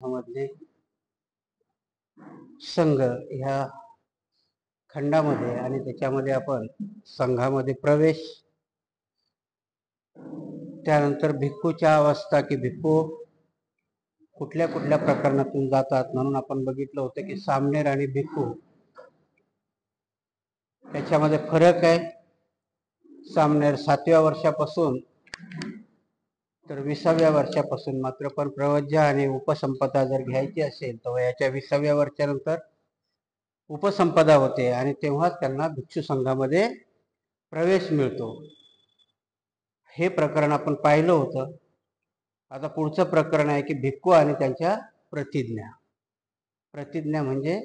मधले संघ ह्या खंडामध्ये आणि त्याच्यामध्ये आपण संघामध्ये प्रवेश, त्यानंतर भिक्खूच्या अवस्था की भिक्खू कुठल्या कुठल्या प्रकरणातून जातात म्हणून आपण बघितलं होतं की सामनेर आणि भिक्खू त्याच्यामध्ये फरक आहे. सामनेर 7व्या वर्षापासून तर 20व्या वर्षापासून मात्र, पण प्रवज्य आणि उपसंपदा जर घ्यायची असेल तर वयाच्या 20व्या वर्षानंतर उपसंपदा होते आणि तेव्हाच त्यांना भिक्षू संघामध्ये प्रवेश मिळतो. हे प्रकरण आपण पाहिलं होतं. आता पुढचं प्रकरण आहे की भिक्खू आणि त्यांच्या प्रतिज्ञा. प्रतिज्ञा म्हणजे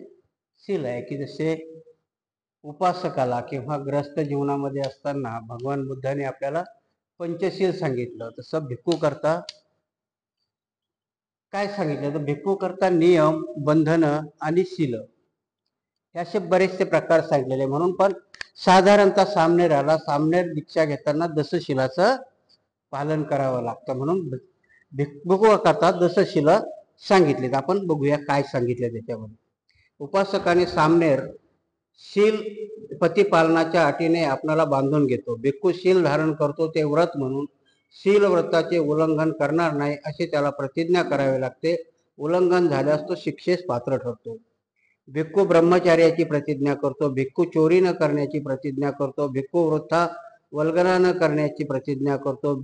शील आहे की जसे उपासकाला किंवा ग्रस्त जीवनामध्ये असताना भगवान बुद्धाने आपल्याला पंचशील सांगितलं, तसं भिक्खू करता काय सांगितलं तर भिक्खू करता नियम, बंधन आणि शील हे असे बरेचसे प्रकार सांगितलेले. म्हणून पण साधारणतः सामनेर दीक्षा घेताना दशशिलाचं पालन करावं लागतं. म्हणून भिक्खू करता दशशील सांगितलेत. आपण बघूया काय सांगितलं त्याच्यामध्ये. उपासकाने सामनेर शील पतिपालनाच्या अटीने आपणाला बांधून घेतो. भिक्खू शील धारण करतो ते व्रत म्हणून शील व्रताचे उल्लंघन करणार नाही अशी त्याला प्रतिज्ञा करावी लागते. उल्लंघन झाल्यास तो शिक्षेस पात्र ठरतो. भिक्खू ब्रह्मचार्याची प्रतिज्ञा करतो. भिक्खू चोरी न करण्याची प्रतिज्ञा करतो. भिक्खू वृथा वल्गना न करण्याची प्रतिज्ञा करतो.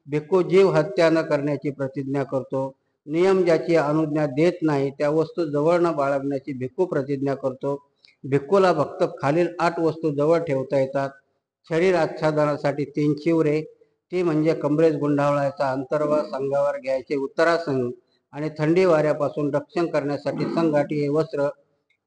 भिक्खू जीव हत्या न करण्याची प्रतिज्ञा करतो. नियम ज्याची अनुज्ञा देत नाही त्या वस्तू जवळ न बाळगण्याची भिक्खू प्रतिज्ञा करतो. भिक्खूला फक्त खालील 8 वस्तू जवळ ठेवता येतात. शरीर आच्छादनासाठी 3 चिवरे, ती म्हणजे कमरेस गुंडावळायचा अंतर्वास, अंगावर घ्यायचे उत्तरासन आणि थंडी वाऱ्यापासून रक्षण करण्यासाठी संघाटी हे वस्त्र,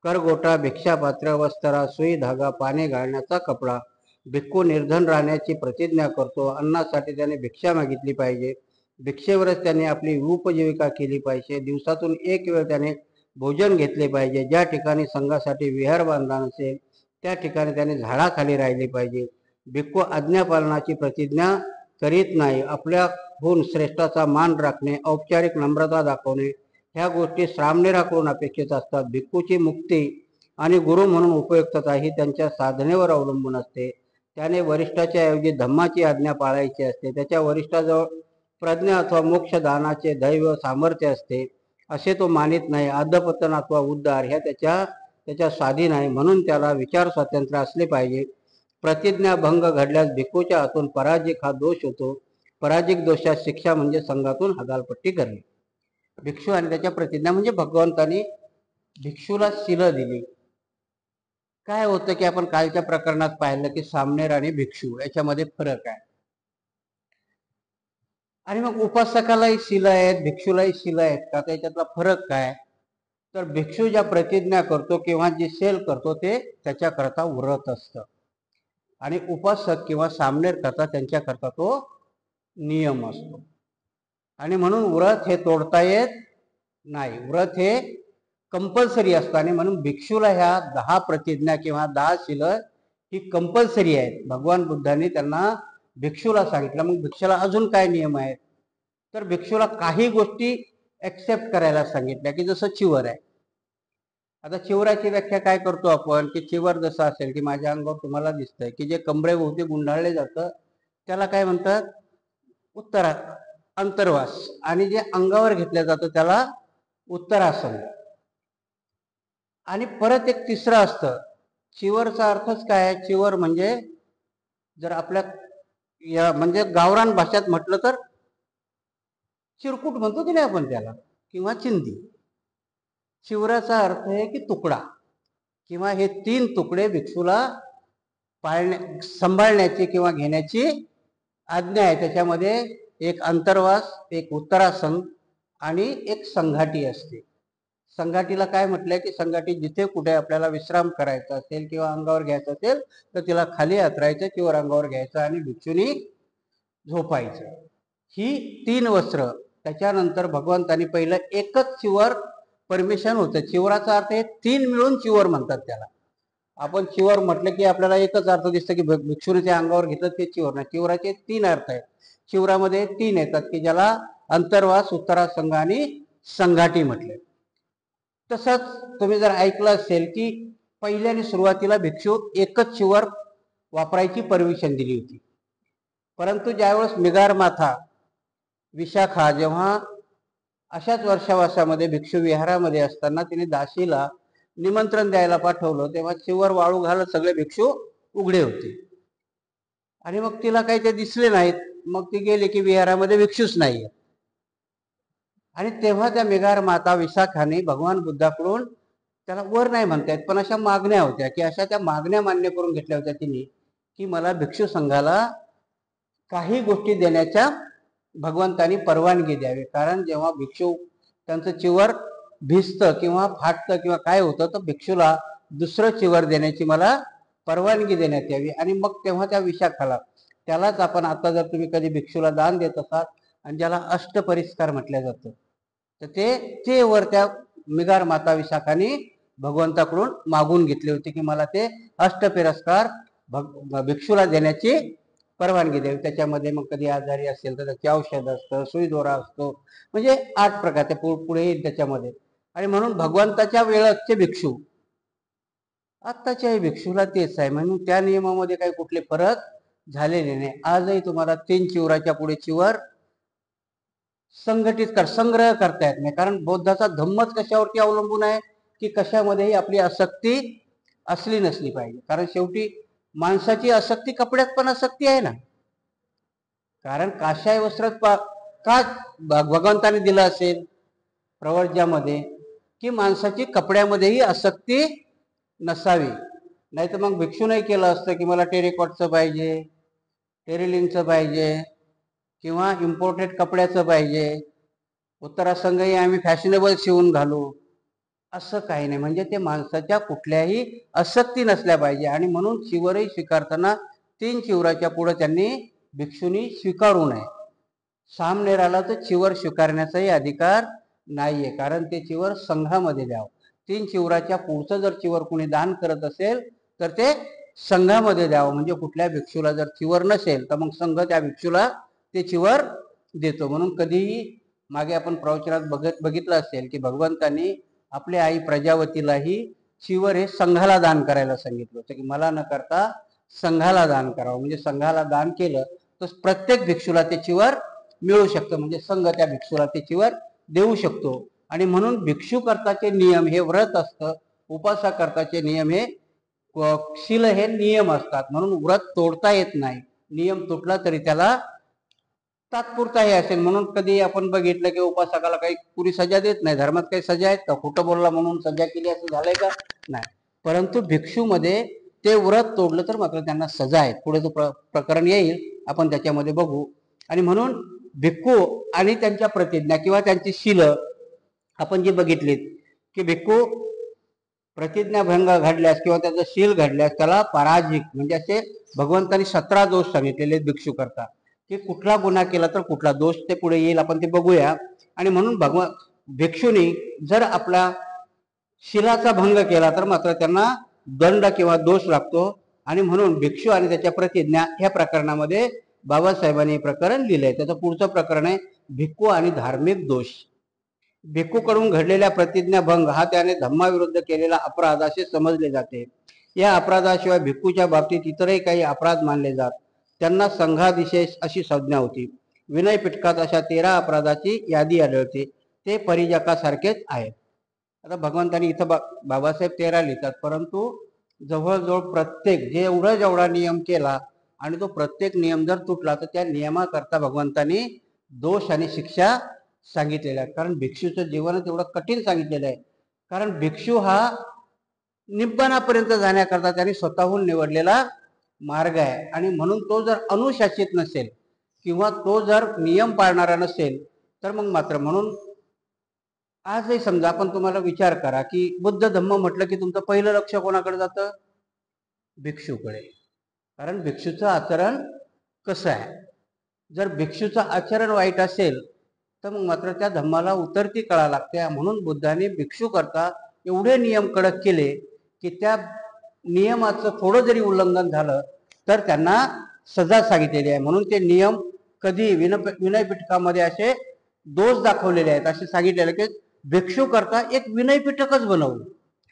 करगोटा, भिक्षापात्र, वस्त्रा, सुई, धागा, पाने घालण्याचा कपडा. भिक्खू निर्धन राहण्याची प्रतिज्ञा करतो. अन्नासाठी त्याने भिक्षा मागितली पाहिजे. भिक्षेवरच त्याने आपली उपजीविका केली पाहिजे. दिवसातून 1 वेळ त्याने भोजन घेतले पाहिजे. ज्या ठिकाणी संघासाठी विहार बांधला नसेल त्या ठिकाणी त्याने झाडाखाली राहिले पाहिजे. भिक्खू आज्ञापालनाची प्रतिज्ञा करीत नाही. आपल्याहून श्रेष्ठाचा मान राखणे, औपचारिक नम्रता दाखवणे ह्या गोष्टी सामनेराकडून अपेक्षित असतात. भिक्खूची मुक्ती आणि गुरु म्हणून उपयुक्तता ही त्यांच्या साधनेवर अवलंबून असते. त्याने वरिष्ठाच्या ऐवजी धम्माची आज्ञा पाळायची असते. त्याच्या वरिष्ठाजवळ प्रज्ञा अथवा मोक्षदानाचे दैव सामर्थ्य असते असे तो मानित नाही. अधपतन अथवा उद्धार ह्या त्याच्या स्वाधीन आहे. म्हणून त्याला विचार स्वातंत्र्य असले पाहिजे. प्रतिज्ञा भंग घडल्यास भिक्खूच्या हातून पराजिक हा दोष होतो. पराजिक दोषात शिक्षा म्हणजे संघातून हकालपट्टी करणे. भिक्षू आणि त्याच्या प्रतिज्ञा म्हणजे भगवंतांनी भिक्षूला शील दिली. काय होतं की आपण कालच्या प्रकरणात पाहिलं की सामनेर आणि भिक्षू याच्यामध्ये फरक आहे. आणि मग उपासकालाही शील आहेत, भिक्षूलाही शील आहेत का, त्याच्यातला फरक काय तर भिक्षू ज्या प्रतिज्ञा करतो किंवा जे शील करतो ते त्याच्याकरता व्रत असतं आणि उपासक किंवा सामनेर करता त्यांच्याकरता तो नियम असतो. आणि म्हणून व्रत हे तोडता येत नाही. व्रत हे कंपल्सरी असतं आणि म्हणून भिक्षूला ह्या 10 प्रतिज्ञा किंवा 10 शील ही कंपल्सरी आहेत. भगवान बुद्धांनी त्यांना भिक्षूला सांगितलं. मग भिक्षूला अजून काय नियम आहेत तर भिक्षूला काही गोष्टी ऍक्सेप्ट करायला सांगितल्या की जसं चिवर आहे. आता चिवराची व्याख्या काय करतो आपण की चिवर जसं असेल की माझ्या अंगावर तुम्हाला दिसतंय की जे कमरेभोवती गुंडाळले जातं त्याला काय म्हणतात अंतर्वास, आणि जे अंगावर घेतलं जातं त्याला उत्तरासन. आणि परत एक तिसरं असतं. चिवरचा अर्थच काय आहे, चिवर म्हणजे जर आपल्या म्हणजे गावरान भाषेत म्हटलं तर चिरकुट म्हणतो की नाही आपण त्याला, किंवा चिंदी. चिवराचा अर्थ आहे की तुकडा, किंवा हे 3 तुकडे भिक्षूला सांभाळण्याची किंवा घेण्याची आज्ञा आहे. त्याच्यामध्ये एक अंतर्वास, एक उत्तरासन आणि एक संघाटी असते. संघाटीला काय म्हटलंय की संघाटी जिथे कुठे आपल्याला विश्राम करायचा असेल किंवा अंगावर घ्यायचं असेल तर तिला खाली हातरायचं, चिवर अंगावर घ्यायचं आणि भिक्षूनी झोपायचं. ही 3 वस्त्र. त्याच्यानंतर भगवंतांनी पहिलं एकच चिवर परमिशन होतं. चिवराचा अर्थ हे 3 मिळून चिवर म्हणतात त्याला. आपण चिवर म्हटलं की आपल्याला एकच अर्थ दिसतं की भिक्षूने त्या अंगावर घेतलं ते चिवर नाही. चिवराचे 3 अर्थ आहेत. चिवरामध्ये 3 येतात की ज्याला अंतर्वास, उत्तरासंग आणि संघाटी म्हटले. तसंच तुम्ही जर ऐकलं असेल की पहिल्याने सुरुवातीला भिक्षू एकच चिवर वापरायची परमिशन दिली होती, परंतु ज्यावेळेस मिगारमाथा विशाखा जेव्हा अशाच वर्षावासामध्ये भिक्षू विहारामध्ये असताना तिने दासीला निमंत्रण द्यायला पाठवलं, तेव्हा चिवर वाळू घालत सगळे भिक्षू उघडे होते आणि मग तिला काही ते दिसले नाहीत. मग ती गेली की विहारामध्ये भिक्षूच नाही. आणि तेव्हा त्या मेघार माता विशाखाने भगवान बुद्धाकडून, त्याला वर नाही म्हणतायत पण अशा मागण्या होत्या की अशा त्या मागण्या मान्य करून घेतल्या होत्या तिने की मला भिक्षू संघाला काही गोष्टी देण्याच्या भगवंतानी परवानगी द्यावी. कारण जेव्हा भिक्षू त्यांचं चिवर भिजतं किंवा फाटतं किंवा काय होतं तर भिक्षूला दुसरं चिवर देण्याची मला परवानगी देण्यात यावी. आणि मग तेव्हा त्या विशाखाला, त्यालाच आपण आता जर तुम्ही कधी भिक्षूला दान देत असाल आणि ज्याला अष्टपरिस्कार म्हटलं जातं, तर ते वर त्या मिगार माता विशाखाने भगवंताकडून मागून घेतले होते की मला ते अष्टपरिस्कार भिक्षूला देण्याची परवानगी द्यावी. त्याच्यामध्ये मग कधी आजारी असेल तर त्याचे औषध असतं, सुई दोरा असतो, म्हणजे 8 प्रकारचे पुढे येईल त्याच्यामध्ये. आणि म्हणून भगवंताच्या वेळेचे भिक्षू आत्ताच्याही भिक्षूला तेच आहे, म्हणून त्या नियमामध्ये काही कुठले फरक झालेले नाही. आजही तुम्हाला 3 चिवराच्या पुढे चिवर संघटित संग्रह करता येत नाही. कारण बौद्धाचा धम्मच कशावरती अवलंबून आहे की कशामध्येही आपली आसक्ती असली नसली पाहिजे. कारण शेवटी माणसाची आसक्ती कपड्यात पण आसक्ती आहे ना. कारण काशाय वस्त्रात का भगवंताने दिलं असेल प्रवर्ज्यामध्ये की माणसाची कपड्यामध्येही आसक्ती नसावी. नाही तर मग भिक्षू नाही केलं असतं की मला टेरिकॉटचं पाहिजे, टेरिलिनचं पाहिजे किंवा इम्पोर्टेड कपड्याचं पाहिजे, उत्तरासंघही आम्ही फॅशनेबल शिवून घालू, असं काही नाही. म्हणजे ते माणसाच्या कुठल्याही आसक्ती नसल्या पाहिजे. आणि म्हणून चिवरही स्वीकारताना 3 चिवराच्या पुढे त्यांनी भिक्षूंनी स्वीकारू नये. सामनेराला तर चिवर स्वीकारण्याचाही अधिकार नाहीये, कारण ते चिवर संघामध्ये द्यावं. 3 चिवराच्या पुढचं जर चिवर कोणी दान करत असेल तर ते संघामध्ये द्यावं. म्हणजे कुठल्या भिक्षूला जर चिवर नसेल तर मग संघ त्या भिक्षूला ते चिवर देतो. म्हणून कधीही मागे आपण प्रवचनात बघितलं असेल की भगवंतांनी आपल्या आई प्रजावतीलाही चिवर हे संघाला दान करायला सांगितलं होतं की मला न करता संघाला दान करावं. म्हणजे संघाला दान केलं तर प्रत्येक भिक्षूला ते चिवर मिळू शकतं, म्हणजे संघ त्या भिक्षूला ते चिवर देऊ शकतो. आणि म्हणून भिक्षू करताचे नियम हे व्रत असतं, उपासा करताचे नियम हे शील हे नियम असतात. म्हणून व्रत तोडता येत नाही. नियम तुटला तरी त्याला तात्पुरता हे असेल. म्हणून कधी आपण बघितलं की उपासकाला काही पुरी सजा देत नाही. धर्मात काही सजा आहेत का? खोटं बोलला म्हणून सजा केली असं झालंय का? नाही. परंतु भिक्षूमध्ये ते व्रत तोडलं तर मात्र त्यांना सजा आहे. पुढे जो प्रकरण येईल आपण त्याच्यामध्ये बघू. आणि म्हणून भिक्खू आणि त्यांच्या प्रतिज्ञा किंवा त्यांची शील आपण जी बघितलीत की भिक्खू प्रतिज्ञाभंग घडल्यास किंवा त्याचं शील घडल्यास त्याला पराजिक, म्हणजे असे भगवंतांनी 17 दोष सांगितलेले भिक्षू करता की कुठला गुन्हा केला तर कुठला दोष ते पुढे येईल, आपण ते बघूया. आणि म्हणून भिक्षूंनी जर आपला शिलाचा भंग केला तर मात्र त्यांना दंड किंवा दोष लागतो. आणि म्हणून भिक्षू आणि त्याच्या प्रतिज्ञा ह्या प्रकरणामध्ये बाबासाहेबांनी हे प्रकरण लिहिलंय. त्याचं पुढचं प्रकरण आहे भिक्खू आणि धार्मिक दोष. भिक्खूकडून घडलेल्या प्रतिज्ञाभंग हा त्याने धम्माविरुद्ध केलेला अपराध असे समजले जाते. या अपराधाशिवाय भिक्खूच्या बाबतीत इतरही काही अपराध मानले जात. त्यांना संघादिशेष अशी संज्ञा होती. विनय पिटकात अशा 13 अपराधाची यादी आढळते. ते परिजाकासारखेच आहेत. आता भगवंतांनी इथं बाबासाहेब 13 लिहितात, परंतु जवळजवळ प्रत्येक जेवढा नियम केला आणि तो प्रत्येक नियम जर तुटला तर त्या नियमाकरता भगवंतांनी दोष आणि शिक्षा सांगितलेल्या आहेत. कारण भिक्षूचं जीवनच एवढं कठीण सांगितलेलं आहे. कारण भिक्षू हा निब्बाणापर्यंत जाण्याकरता त्यांनी स्वतःहून निवडलेला मार्ग आहे. आणि म्हणून तो जर अनुशासित नसेल किंवा तो जर नियम पाळणारा नसेल तर मग मात्र, म्हणून आजही समजा आपण तुम्हाला विचार करा की बुद्ध धम्म म्हटलं की तुमचं पहिलं लक्ष कोणाकडे जातं? भिक्षूकडे. कारण भिक्षूचं आचरण कसं आहे. जर भिक्षूचं आचरण वाईट असेल तर मग मात्र त्या धम्माला उतरती कळा लागते. म्हणून बुद्धाने भिक्षू करता एवढे नियम कडक केले की त्या नियमाचं थोडं जरी उल्लंघन झालं तर त्यांना सजा सांगितलेली आहे. म्हणून ते नियम कधी विनय पिटकामध्ये असे दोष दाखवलेले आहेत. असे सांगितलेले की भिक्षू करता एक विनय पिटकच बनवलं.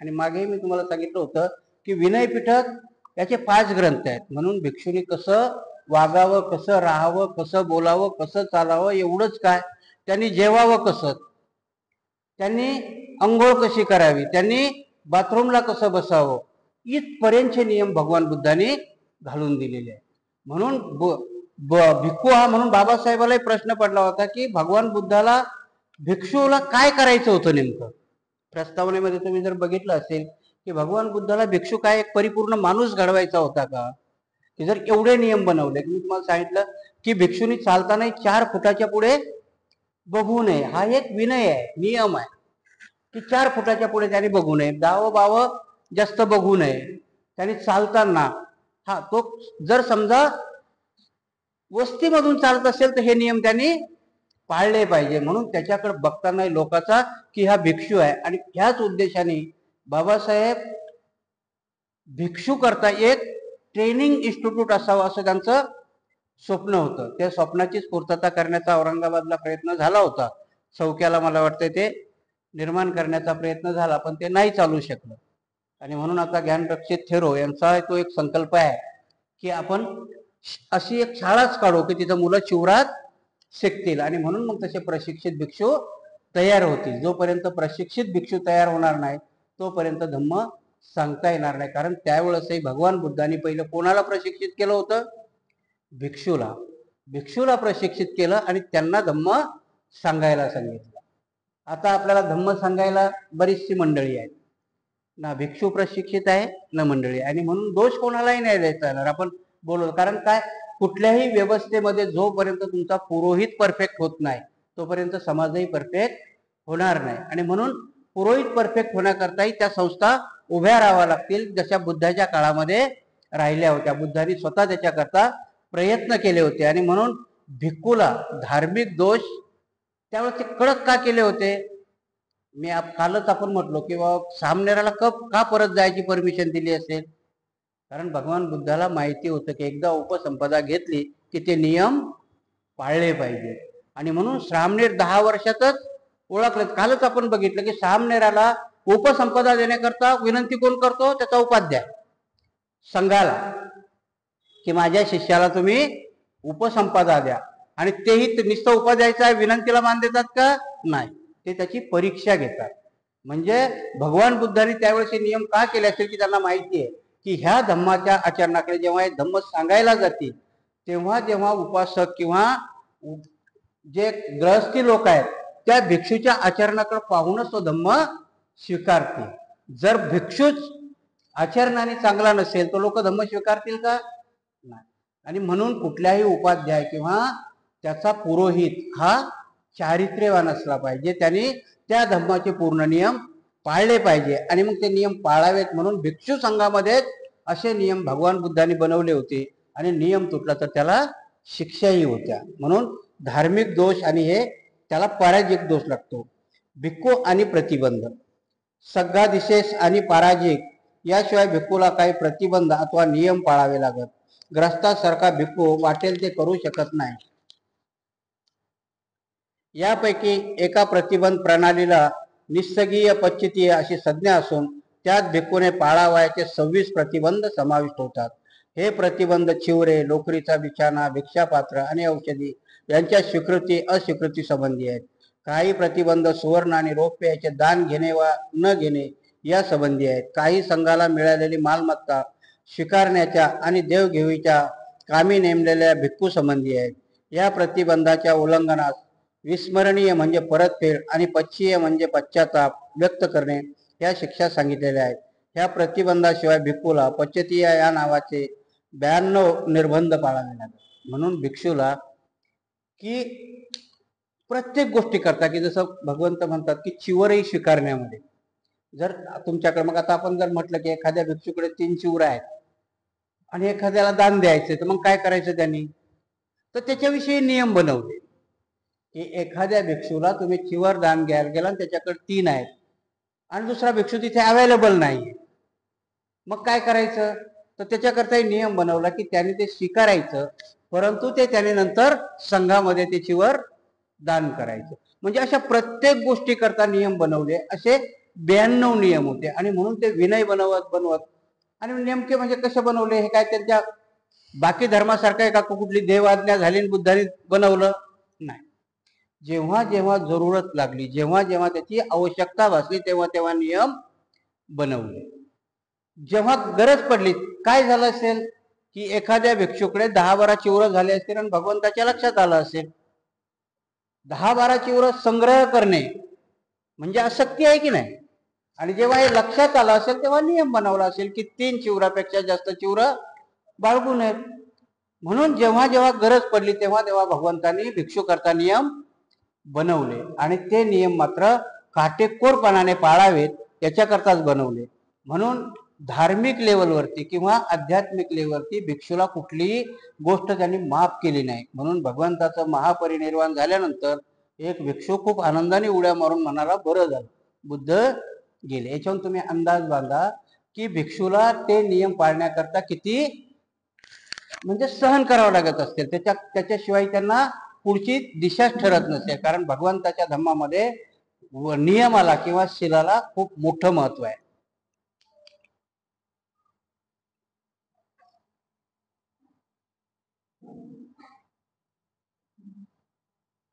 आणि मागेही मी तुम्हाला सांगितलं होतं की विनय पिटक याचे 5 ग्रंथ आहेत. म्हणून भिक्षूंनी कसं वागावं, कसं राहावं, कसं बोलावं, कसं चालावं, एवढंच काय, त्यांनी जेवावं कसं, त्यांनी अंघोळ कशी करावी, त्यांनी बाथरूमला कसं बसावं, इथपर्यंतचे नियम भगवान बुद्धांनी घालून दिलेले आहेत. म्हणून भिक्खू हा म्हणून बाबासाहेबालाही प्रश्न पडला होता की भगवान बुद्धाला भिक्षूला काय करायचं होतं नेमकं. प्रस्तावनेमध्ये तुम्ही जर बघितलं असेल की भगवान बुद्धाला भिक्षू काय एक परिपूर्ण माणूस घडवायचा होता का, की जर एवढे नियम बनवले. मी तुम्हाला सांगितलं की भिक्षूंनी चालताना 4 फुटाच्या पुढे बघू नये, हा एक विनय आहे, नियम आहे की 4 फुटाच्या पुढे त्यांनी बघू नये, दाव बाव जास्त बघू नये. त्यांनी चालताना हा तो जर समजा वस्तीमधून चालत असेल तर हे नियम त्यांनी पाळले पाहिजे. म्हणून त्याच्याकडे बघताना लोकांचा की हा भिक्षू आहे. आणि ह्याच उद्देशाने बाबासाहेब भिक्षू करता एक ट्रेनिंग इन्स्टिट्यूट असावं असं त्यांचं स्वप्न होतं. त्या स्वप्नाचीच पूर्तता करण्याचा औरंगाबादला प्रयत्न झाला होता. चौक्याला मला वाटतं ते निर्माण करण्याचा प्रयत्न झाला, पण ते नाही चालू शकलं. आणि म्हणून आता ज्ञानरक्षित थेरो यांचा तो एक संकल्प आहे की आपण अशी एक शाळाच काढू की तिथं मुलं शिवरात शिकतील. आणि म्हणून मग तसे प्रशिक्षित भिक्षू तयार होतील. जोपर्यंत प्रशिक्षित भिक्षू तयार होणार नाही तोपर्यंत धम्म सांगता येणार नाही. कारण त्यावेळेसही भगवान बुद्धांनी पहिलं कोणाला प्रशिक्षित केलं होतं, भिक्षूला प्रशिक्षित केलं आणि त्यांना धम्म सांगायला सांगितलं. आता आपल्याला धम्म सांगायला बरीचशी मंडळी आहेत, ना भिक्षू प्रशिक्षित आहे ना मंडळी. आणि म्हणून दोष कोणालाही नाही द्यायचा येणार आपण बोललो. कारण काय, कुठल्याही व्यवस्थेमध्ये जोपर्यंत तुमचा पुरोहित परफेक्ट होत नाही तोपर्यंत समाजही परफेक्ट होणार नाही. आणि म्हणून पुरोहित परफेक्ट होण्याकरताही त्या संस्था उभ्या राहाव्या लागतील, जशा बुद्धाच्या काळामध्ये राहिल्या होत्या. बुद्धांनी स्वतः त्याच्याकरता प्रयत्न केले होते. आणि म्हणून भिक्खूला धार्मिक दोष त्यावेळेस ते कडक का केले होते. मी कालच आपण म्हटलो की सामनेराला का परत जायची परमिशन दिली असेल. कारण भगवान बुद्धाला माहिती होतं की एकदा उपसंपदा घेतली की ते नियम पाळले पाहिजे. आणि म्हणून सामनेर 10 वर्षातच ओळखले. कालच आपण बघितलं की सामनेराला उपसंपदा देण्याकरता विनंती कोण करतो, त्याचा उपाध्याय संघाला, की माझ्या शिष्याला तुम्ही उपसंपदा द्या. आणि तेही नुसतं उपाध्यायचा विनंतीला मान देतात का, नाही, ते त्याची परीक्षा घेतात. म्हणजे भगवान बुद्धांनी त्यावेळेस हे नियम का केले असेल की त्यांना माहिती आहे की ह्या धम्माच्या आचरणाकडे जेव्हा हे धम्म सांगायला जातील तेव्हा जेव्हा उपासक किंवा जे ग्रहस्थी लोक आहेत त्या भिक्षूच्या आचरणाकडे पाहूनच तो धम्म स्वीकारतील. जर भिक्षूच आचरणाने चांगला नसेल तर लोक धम्म स्वीकारतील का, नाही. आणि म्हणून कुठल्याही उपाध्याय किंवा त्याचा पुरोहित हा चारित्र्यवान असला पाहिजे. त्याने त्या धम्माचे पूर्ण नियम पाळले पाहिजे. आणि मग ते नियम पाळावेत. म्हणून भिक्षू संघामध्ये असे नियम भगवान बुद्धांनी बनवले होते. आणि नियम तुटला तर त्याला शिक्षाही होत्या. म्हणून धार्मिक दोष आणि हे त्याला पराजिक दोष लागतो. भिक्खू आणि प्रतिबंध, सग्गादिशेष आणि पराजिक याशिवाय भिक्खूला काही प्रतिबंध अथवा नियम पाळावे लागत. ग्रस्तासारखा भिक्खू वाटेल ते करू शकत नाही. यापैकी एका प्रतिबंध प्रणालीला निस्सगीय पच्चितीय अशी संज्ञा असून त्यात भिक्खूने पाळावयाचे 26 प्रतिबंध समाविष्ट होतात. हे प्रतिबंध चिवरे, लोकरीचा बिछाना, भिक्षापात्र आणि औषधी यांच्या स्वीकृती अस्वीकृती संबंधी आहेत. काही प्रतिबंध सुवर्ण आणि रौप्य याचे दान घेणे वा न घेणे या संबंधी आहेत. काही संघाला मिळालेली मालमत्ता स्वीकारण्याच्या आणि देवघेवीच्या कामी नेमलेल्या भिक्खू संबंधी आहेत. या प्रतिबंधाच्या उल्लंघनास विस्मरणीय म्हणजे परतफेड आणि पच्छीय म्हणजे पश्चाताप व्यक्त करणे या शिक्षा सांगितलेल्या आहेत. ह्या प्रतिबंधाशिवाय भिक्खूला पच्चतीय या नावाचे 92 निर्बंध पाळावे लागतात. म्हणून भिक्षूला की प्रत्येक गोष्टी करता की जसं भगवंत म्हणतात की चिवरही स्वीकारण्यामध्ये जर तुमच्याकडे, मग आता आपण जर म्हटलं की एखाद्या भिक्षूकडे 3 चिवर आहेत आणि एखाद्याला दान द्यायचं, तर मग काय करायचं त्यांनी, तर त्याच्याविषयी नियम बनवले की एखाद्या भिक्षूला तुम्ही चिवर दान घ्यायला गेला आणि त्याच्याकडे 3 आहेत आणि दुसरा भिक्षू तिथे अवेलेबल नाहीये, मग काय करायचं. तर त्याच्याकरता नियम बनवला की त्याने ते स्वीकारायचं, परंतु ते त्याने नंतर संघामध्ये ते चिवर दान करायचं. म्हणजे अशा प्रत्येक गोष्टी करता नियम बनवले, असे 92 नियम होते. आणि म्हणून ते विनय बनवत बनवत, आणि नेमके म्हणजे कसे बनवले, हे काय त्यांच्या बाकी धर्मासारखं आहे का कुठली देवाज्ञा झाली बुद्धाने बनवलं नाही. जेव्हा जेव्हा जरूरत लागली, जेव्हा जेव्हा त्याची आवश्यकता भासली, तेव्हा तेव्हा नियम बनवले. जेव्हा गरज पडली, काय झालं असेल की एखाद्या भिक्षुकडे 10-12 चिवर झाले असतील आणि भगवंताच्या लक्षात आलं असेल. 10-12 चिवर संग्रह करणे म्हणजे अशक्य आहे की नाही. आणि जेव्हा हे लक्षात आलं असेल तेव्हा नियम बनवला असेल की 3 चिवरापेक्षा जास्त चिवर बाळगू नयेत. म्हणून जेव्हा जेव्हा गरज पडली तेव्हा तेव्हा भगवंतांनी भिक्षू करता नियम बनवले. आणि ते नियम मात्र काटेकोरपणाने पाळावेत याच्याकरताच बनवले. म्हणून धार्मिक लेवलवरती किंवा आध्यात्मिक लेवलवरती भिक्षूला कुठलीही गोष्ट त्यांनी माफ केली नाही. म्हणून भगवंताचं महापरिनिर्वाण झाल्यानंतर एक भिक्षू खूप आनंदाने उड्या मारून म्हणाला, बरं झालं बुद्ध गेले. याच्यावरून तुम्ही अंदाज बांधा की भिक्षूला ते नियम पाळण्याकरता किती म्हणजे सहन करावं लागत असते. त्याच्याशिवाय त्यांना पुढची दिशाच ठरत नसेल. कारण भगवंताच्या धम्मामध्ये नियमाला किंवा शिलाला खूप मोठं महत्व आहे.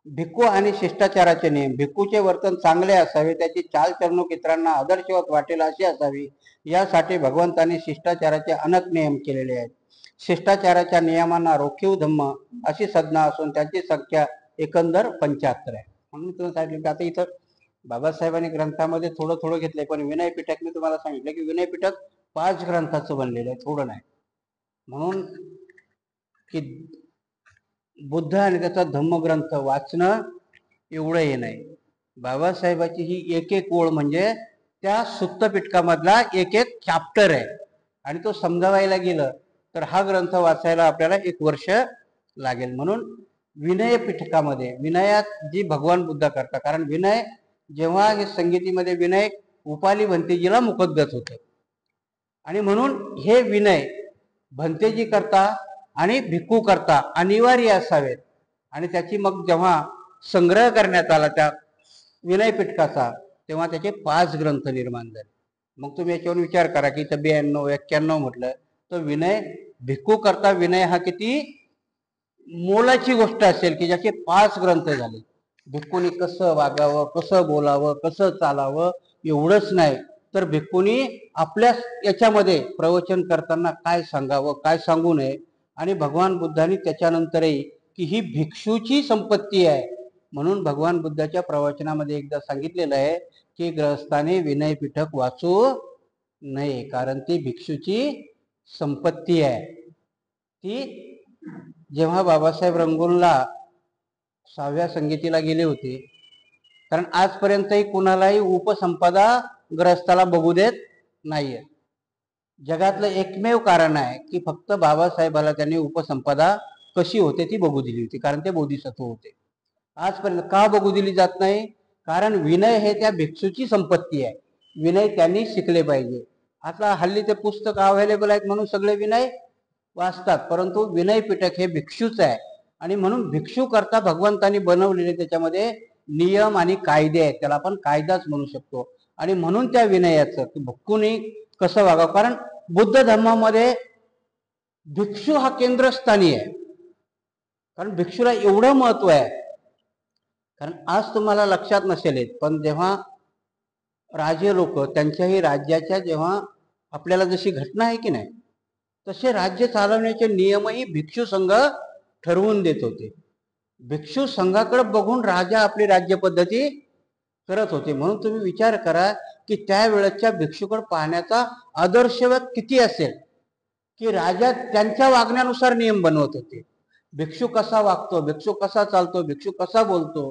भिक्खू आणि शिष्टाचाराचे नियम. भिक्खूचे वर्तन चांगले असावे, त्याची चालचरणूक इतरांना आदर्शवत वाटेल अशी असावी, यासाठी भगवंतांनी शिष्टाचाराचे अनेक नियम केलेले आहेत. शिष्टाचाराच्या नियमांना रोखीव धम्म अशी संज्ञा असून त्यांची संख्या एकंदर 75 आहे. म्हणून तुम्ही सांगितलं की आता इथं बाबासाहेबांनी ग्रंथामध्ये थोडं थोडं घेतलंय, पण विनय पिटक मी तुम्हाला सांगितलं की विनय पिटक 5 ग्रंथाचं बनलेलं आहे, थोडं नाही. म्हणून की बुद्ध आणि त्याचा धम्मग्रंथ वाचणं एवढं हे नाही. बाबासाहेबाची ही एक एक ओळ म्हणजे त्या सुत्तपिटकामधला एक एक चॅप्टर आहे. आणि तो समजावायला गेलं तर हा ग्रंथ वाचायला आपल्याला 1 वर्ष लागेल. म्हणून विनय पिटकामध्ये विनयात जी भगवान बुद्ध करता, कारण विनय जेव्हा हे संगीतीमध्ये विनय उपाली भंतेजीला मुखगत होतं. आणि म्हणून हे विनय भंतेजी करता आणि भिक्खू करता अनिवार्य असावेत. आणि त्याची मग जेव्हा संग्रह करण्यात आला त्या विनय पिटकाचा, तेव्हा त्याचे 5 ग्रंथ निर्माण झाले. मग तुम्ही याच्यावर विचार करा की इथं 92-91 म्हटलं तर विनय भिक्खू करता विनय हा किती मोलाची गोष्ट असेल की ज्याचे 5 ग्रंथ झाले. भिक्खूनी कसं वागावं, कसं बोलावं, कसं चालावं एवढंच नाही, तर भिक्खूनी आपल्या याच्यामध्ये प्रवचन करताना काय सांगावं, काय सांगू नये. आणि भगवान बुद्धांनी त्याच्यानंतरही की ही भिक्षूची संपत्ती आहे. म्हणून भगवान बुद्धाच्या प्रवचनामध्ये एकदा सांगितलेलं आहे की ग्रहस्थाने विनय पिटक वाचू नये, कारण ती भिक्षूची संपत्ती आहे. ती जेव्हा बाबासाहेब रंगूनला 6व्या संगीतीला गेले होते, कारण आजपर्यंतही कुणालाही उपसंपदा ग्रस्ताला बघू देत नाहीये. जगातलं एकमेव कारण आहे की फक्त बाबासाहेबाला त्यांनी उपसंपदा कशी होते ती बघू दिली होती, कारण ते बोधिसत्व होते. आजपर्यंत का बघू दिली जात नाही? कारण विनय हे त्या भिक्षूची संपत्ती आहे. विनय त्यांनी शिकले पाहिजे. आता हल्ली ते पुस्तक अवेलेबल आहेत म्हणून सगळे विनय वाचतात, परंतु विनय पिटक हे भिक्षूच आहे. आणि म्हणून भिक्षू करता भगवंतांनी बनवलेले त्याच्यामध्ये नियम आणि कायदे आहेत, त्याला आपण कायदाच म्हणू शकतो. आणि म्हणून त्या विनयाचं की भिक्खूंनी कसं वागावं, कारण बुद्ध धर्मामध्ये भिक्षू हा केंद्रस्थानी आहे. कारण भिक्षूला एवढं महत्व आहे. कारण आज तुम्हाला लक्षात नसेल येत, पण जेव्हा राजे लोक त्यांच्याही राज्याच्या जेव्हा आपल्याला जशी घटना आहे की नाही, तसे राज्य चालवण्याचे नियमही भिक्षू संघ ठरवून देत होते. भिक्षू संघाकडे बघून राजा आपली राज्य पद्धती करत होते. म्हणून तुम्ही विचार करा की त्यावेळेच्या भिक्षूकडे पाहण्याचा आदर्शवत किती असेल की राजा त्यांच्या वागण्यानुसार नियम बनवत होते. भिक्षू कसा वागतो, भिक्षू कसा चालतो, भिक्षू कसा बोलतो,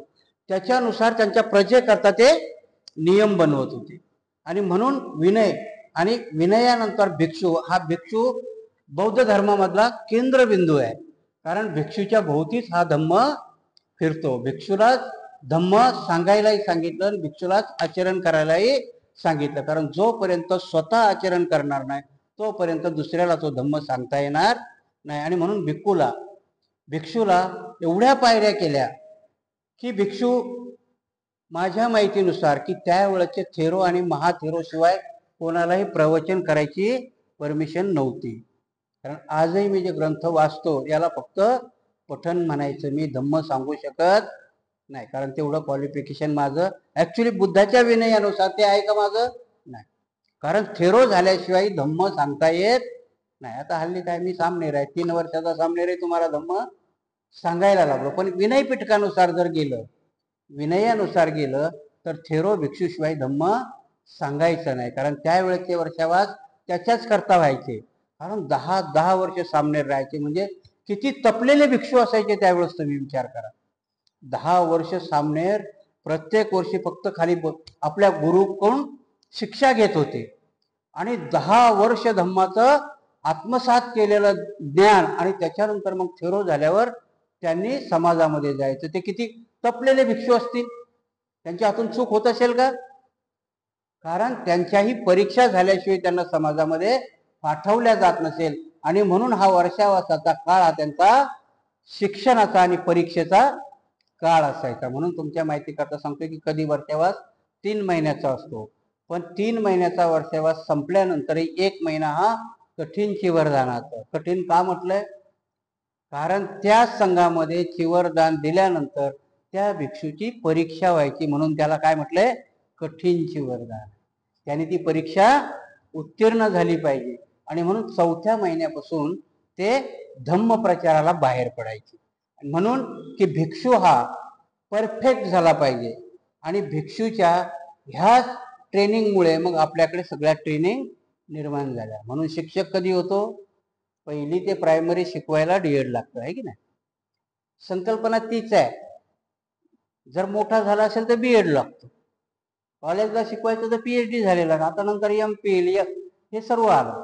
त्याच्यानुसार त्यांच्या प्रजेकरता ते नियम बनवत होते. आणि म्हणून विनय आणि विनयानंतर भिक्षू हा भिक्षू बौद्ध धर्मामधला केंद्रबिंदू आहे. कारण भिक्षूच्या भोवतीच हा धम्म फिरतो. भिक्षूलाच धम्म सांगायलाही सांगितलं आणि भिक्षूलाच आचरण करायलाही सांगितलं. कारण जोपर्यंत स्वतः आचरण करणार नाही तोपर्यंत दुसऱ्याला तो धम्म सांगता येणार नाही. आणि म्हणून भिक्षूला एवढ्या पायऱ्या केल्या की भिक्षू माझ्या माहितीनुसार की त्यावेळेचे थेरो आणि महाथेरो शिवाय कोणालाही प्रवचन करायची परमिशन नव्हती. कारण आजही मी जे ग्रंथ वाचतो याला फक्त पठण म्हणायचं, मी धम्म सांगू शकत नाही. कारण तेवढं क्वालिफिकेशन माझं ऍक्च्युली बुद्धाच्या विनयानुसार ते आहे का माझं नाही. कारण थेरो झाल्याशिवाय धम्म सांगता येत नाही. आता हल्ली काय मी सामनेर आहे, 3 वर्षाचा सामनेर आहे, तुम्हाला धम्म सांगायला लागलो. पण विनय पिटकानुसार जर गेलं, विनयानुसार गेलं तर थेरो भिक्षूशिवाय धम्म सांगायचं नाही. कारण त्यावेळेचे वर्षावास त्याच्याच करता व्हायचे. कारण 10 वर्ष सामनेर राहायचे म्हणजे किती तपलेले भिक्षू असायचे त्यावेळेस, तुम्ही विचार करा. 10 वर्ष सामनेर प्रत्येक वर्षी फक्त खाली आपल्या गुरुकडून शिक्षा घेत होते आणि 10 वर्ष धम्माचं आत्मसात केलेलं ज्ञान आणि त्याच्यानंतर मग थेरो झाल्यावर त्यांनी समाजामध्ये जायचं. ते किती तपलेले भिक्षू असतील, त्यांच्या हातून चूक होत असेल का? कारण त्यांच्याही परीक्षा झाल्याशिवाय त्यांना समाजामध्ये पाठवल्या जात नसेल. आणि म्हणून हा वर्षावासाचा काळ हा त्यांचा शिक्षणाचा आणि परीक्षेचा काळ असायचा. म्हणून तुमच्या माहिती करता सांगतो की कधी वर्षावास 3 महिन्याचा असतो, पण 3 महिन्याचा वर्षावास संपल्यानंतरही 1 महिना हा कठीण चिवरदानाचा. कठीण का म्हटलंय? कारण त्या संघामध्ये चिवरदान दिल्यानंतर त्या भिक्षूची परीक्षा व्हायची, म्हणून त्याला काय म्हटलंय? कठीण चिवरदान. त्याने ती परीक्षा उत्तीर्ण झाली पाहिजे आणि म्हणून 4थ्या महिन्यापासून ते धम्म प्रचाराला बाहेर पडायचे. म्हणून की भिक्षू हा परफेक्ट झाला पाहिजे आणि भिक्षूच्या ह्या ट्रेनिंगमुळे मग आपल्याकडे सगळ्या ट्रेनिंग निर्माण झाल्या. म्हणून शिक्षक कधी होतो? 1ली ते प्रायमरी शिकवायला D.Ed लागतं, आहे की नाही? संकल्पना तीच आहे. जर मोठा झाला असेल तर B.Ed लागतो. कॉलेजला शिकवायचं तर PhD झालेला, आता नंतर MPhil हे सर्व आलं.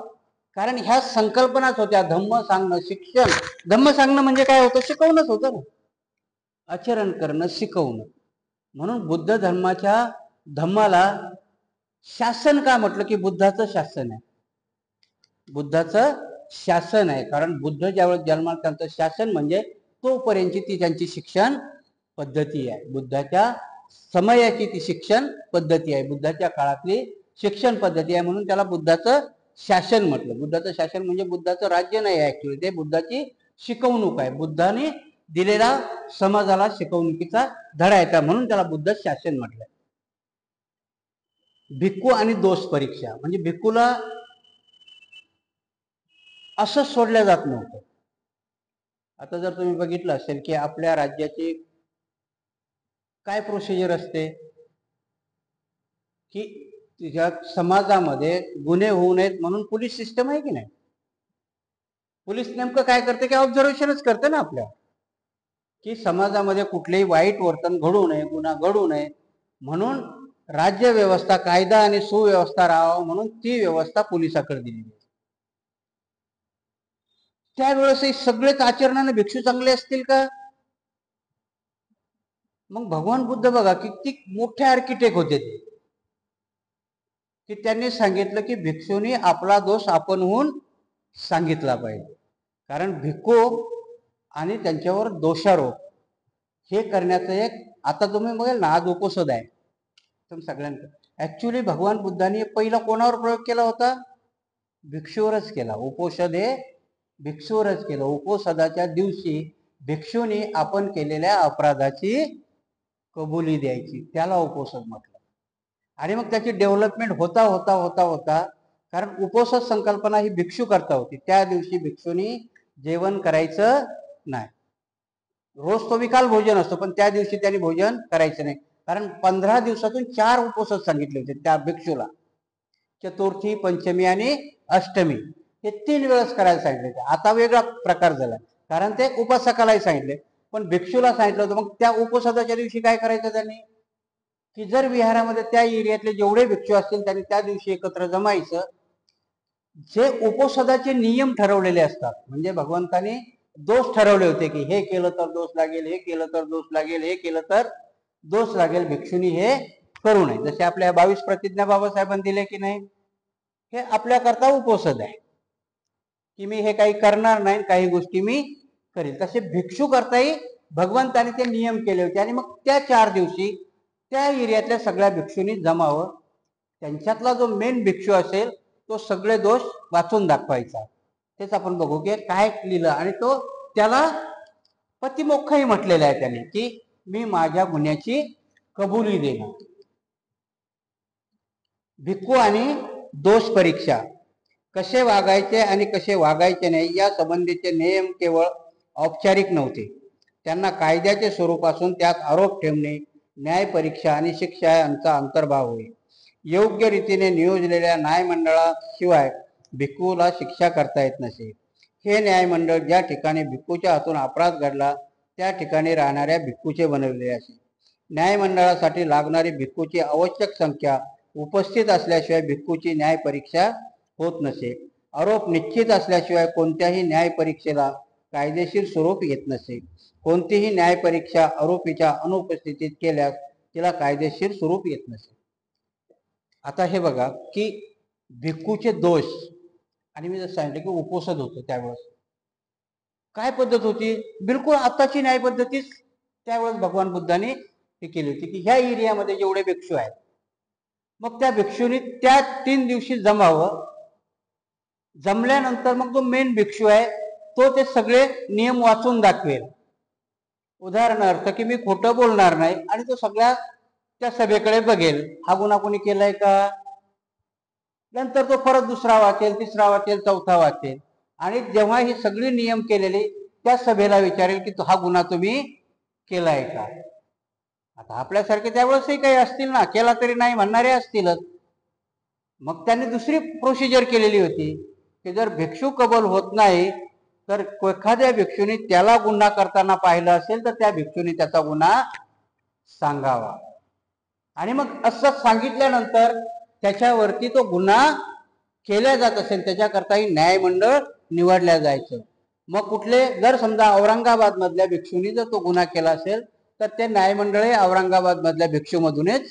कारण ह्या संकल्पनाच होत्या. धम्म सांगणं, शिक्षण. धम्म सांगणं म्हणजे काय होतं? शिकवणंच होतं ना. आचरण करणं, शिकवणं. म्हणून बुद्ध धर्माच्या धम्माला शासन का म्हटलं? की बुद्धाचं शासन आहे. बुद्धाचं शासन आहे. कारण बुद्ध ज्यावेळेस जन्माला, त्यांचं शासन म्हणजे तोपर्यंतची ती त्यांची शिक्षण पद्धती आहे. बुद्धाच्या समयाची ती शिक्षण पद्धती आहे, बुद्धाच्या काळातली शिक्षण पद्धती आहे. म्हणून त्याला बुद्धाचं शासन म्हटलं. बुद्धाचं शासन म्हणजे बुद्धाचं राज्य नाही आहे ऍक्च्युअली, ते बुद्धाची शिकवणूक आहे. बुद्धाने दिलेला समाजाला शिकवणुकीचा धडा आहे, म्हणून त्याला बुद्ध शासन म्हटलंय. भिक्खू आणि दोष परीक्षा म्हणजे भिक्खूला असं सोडलं जात नव्हतं. आता जर तुम्ही बघितलं असेल की आपल्या राज्याची काय प्रोसिजर असते की तुझ्या समाजामध्ये गुन्हे होऊ नयेत म्हणून पोलीस सिस्टम आहे की नाही? पोलीस नेमकं काय करते की ऑब्झर्वेशनच करते ना आपल्या, की समाजामध्ये कुठलेही वाईट वर्तन घडू नये, गुन्हा घडू नये म्हणून राज्य व्यवस्था, कायदा आणि सुव्यवस्था राहावं म्हणून ती व्यवस्था पोलिसाकडे दिली. त्यावेळेसही सगळेच आचरणाने भिक्षू चांगले असतील का? मग भगवान बुद्ध बघा किती मोठे आर्किटेक्ट होते ते, की त्यांनी सांगितलं की भिक्षूंनी आपला दोष आपणहून सांगितला पाहिजे. कारण भिक्खू आणि त्यांच्यावर दोषारोप हे करण्याचं एक, आता तुम्ही बघाल ना आज उपोषद आहे तुम्ही सगळ्यांना. ऍक्च्युली भगवान बुद्धांनी पहिला कोणावर प्रयोग केला होता? भिक्षूवरच केला. उपोषद हे भिक्षूवरच केलं. उपोषदाच्या दिवशी भिक्षूंनी आपण केलेल्या अपराधाची कबुली द्यायची, त्याला उपोषद म्हटलं. आणि मग त्याची डेव्हलपमेंट होता होता होता होता कारण उपोषद संकल्पना ही भिक्षू करता होती. त्या दिवशी भिक्षूंनी जेवण करायचं नाही. रोज तो विकाल भोजन असतो, पण त्या दिवशी त्यांनी भोजन करायचं नाही. कारण 15 दिवसातून 4 उपोषद सांगितले होते त्या भिक्षूला. चतुर्थी, पंचमी आणि अष्टमी हे 3 वेळेस करायला सांगितले. आता वेगळा प्रकार झाला कारण ते उपासकालाही सांगितले, पण भिक्षूला सांगितलं होतं. मग त्या उपोषदाच्या दिवशी काय करायचं त्यांनी? की जर विहारामध्ये त्या एरियातले जेवढे भिक्षू असतील त्यांनी त्या दिवशी एकत्र जमायचं. जे उपोषदाचे नियम ठरवलेले असतात, म्हणजे भगवंताने दोष ठरवले होते की हे केलं तर दोष लागेल, हे केलं तर दोष लागेल, हे केलं तर दोष लागेल, भिक्षुनी हे करू नये. जसे आपल्या 22 प्रतिज्ञा बाबासाहेबांनी दिले की नाही, हे आपल्याकरता उपोषद आहे की मी हे काही करणार नाही, काही गोष्टी मी करेल. तसे भिक्षू करताही भगवंताने ते नियम केले होते आणि मग त्या 4 दिवशी त्या एरियातल्या सगळ्या भिक्षूंनी जमावं, त्यांच्यातला जो मेन भिक्षू असेल तो सगळे दोष वाचून दाखवायचा. तेच आपण बघू की काय लिहिलं आणि तो त्याला पतिमोक्षही म्हटलेलं आहे त्याने की मी माझ्या गुन्ह्याची कबुली देणार. भिक्खू आणि दोष परीक्षा, कसे वागायचे आणि कसे वागायचे नाही या संबंधीचे नियम केवळ औपचारिक नव्हते, त्यांना कायद्याचे स्वरूप असून त्यात आरोप ठेवणे, न्याय परीक्षा आणि शिक्षा यांचा अंतर्भाव होय. योग्य रीतीने नियोजलेल्या न्यायमंडळाशिवाय भिक्खूला शिक्षा करता येत नसे. हे न्यायमंडळ ज्या ठिकाणी भिक्खूच्या हातून अपराध घडला त्या ठिकाणी राहणाऱ्या भिक्खूचे बनवलेले असे. न्यायमंडळासाठी लागणारी भिक्खूची आवश्यक संख्या उपस्थित असल्याशिवाय भिक्खूची न्याय परीक्षा होत नसे. आरोप निश्चित असल्याशिवाय कोणत्याही न्याय परीक्षेला कायदेशीर स्वरूप येत नसे. कोणतीही न्याय परीक्षा आरोपीच्या अनुपस्थितीत केल्यास तिला कायदेशीर स्वरूप येत नसे. आता हे बघा की भिक्खूचे दोष आणि मी जसं सांगितलं की उपोषण होतं त्यावेळेस काय पद्धत होती, बिलकुल आताची न्याय पद्धतीच त्यावेळेस भगवान बुद्धांनी हे केली होती की ह्या एरियामध्ये जेवढे भिक्षू आहेत मग त्या भिक्षूंनी त्या 3 दिवशी जमावं, जमल्यानंतर मग जो मेन भिक्षू आहे तो ते सगळे नियम वाचून दाखवेल. उदाहरणार्थ की मी खोटं बोलणार नाही आणि तो सगळ्या त्या सभेकडे बघेल, हा गुन्हा कोणी केलाय का, नंतर तो परत दुसरा वाचेल, तिसरा वाचेल, चौथा वाचेल आणि जेव्हा ही सगळी नियम केलेली त्या सभेला विचारेल की हा गुन्हा तुम्ही केलाय का. आता आपल्यासारखे त्यावेळेसही काही असतील ना, केला तरी नाही म्हणणारे असतीलच. मग त्यांनी दुसरी प्रोसिजर केलेली होती की जर भिक्षू कबूल होत नाही तर एखाद्या भिक्षूने त्याला गुन्हा करताना पाहिलं असेल तर त्या भिक्षूने त्याचा गुन्हा सांगावा आणि मग असं सांगितल्यानंतर त्याच्यावरती तो गुन्हा केला जात असेल त्याच्याकरताही न्यायमंडळ निवडल्या जायचं. मग कुठले, जर समजा औरंगाबाद मधल्या भिक्षूंनी जर तो गुन्हा केला असेल तर ते न्यायमंडळ औरंगाबाद मधल्या भिक्षूमधूनच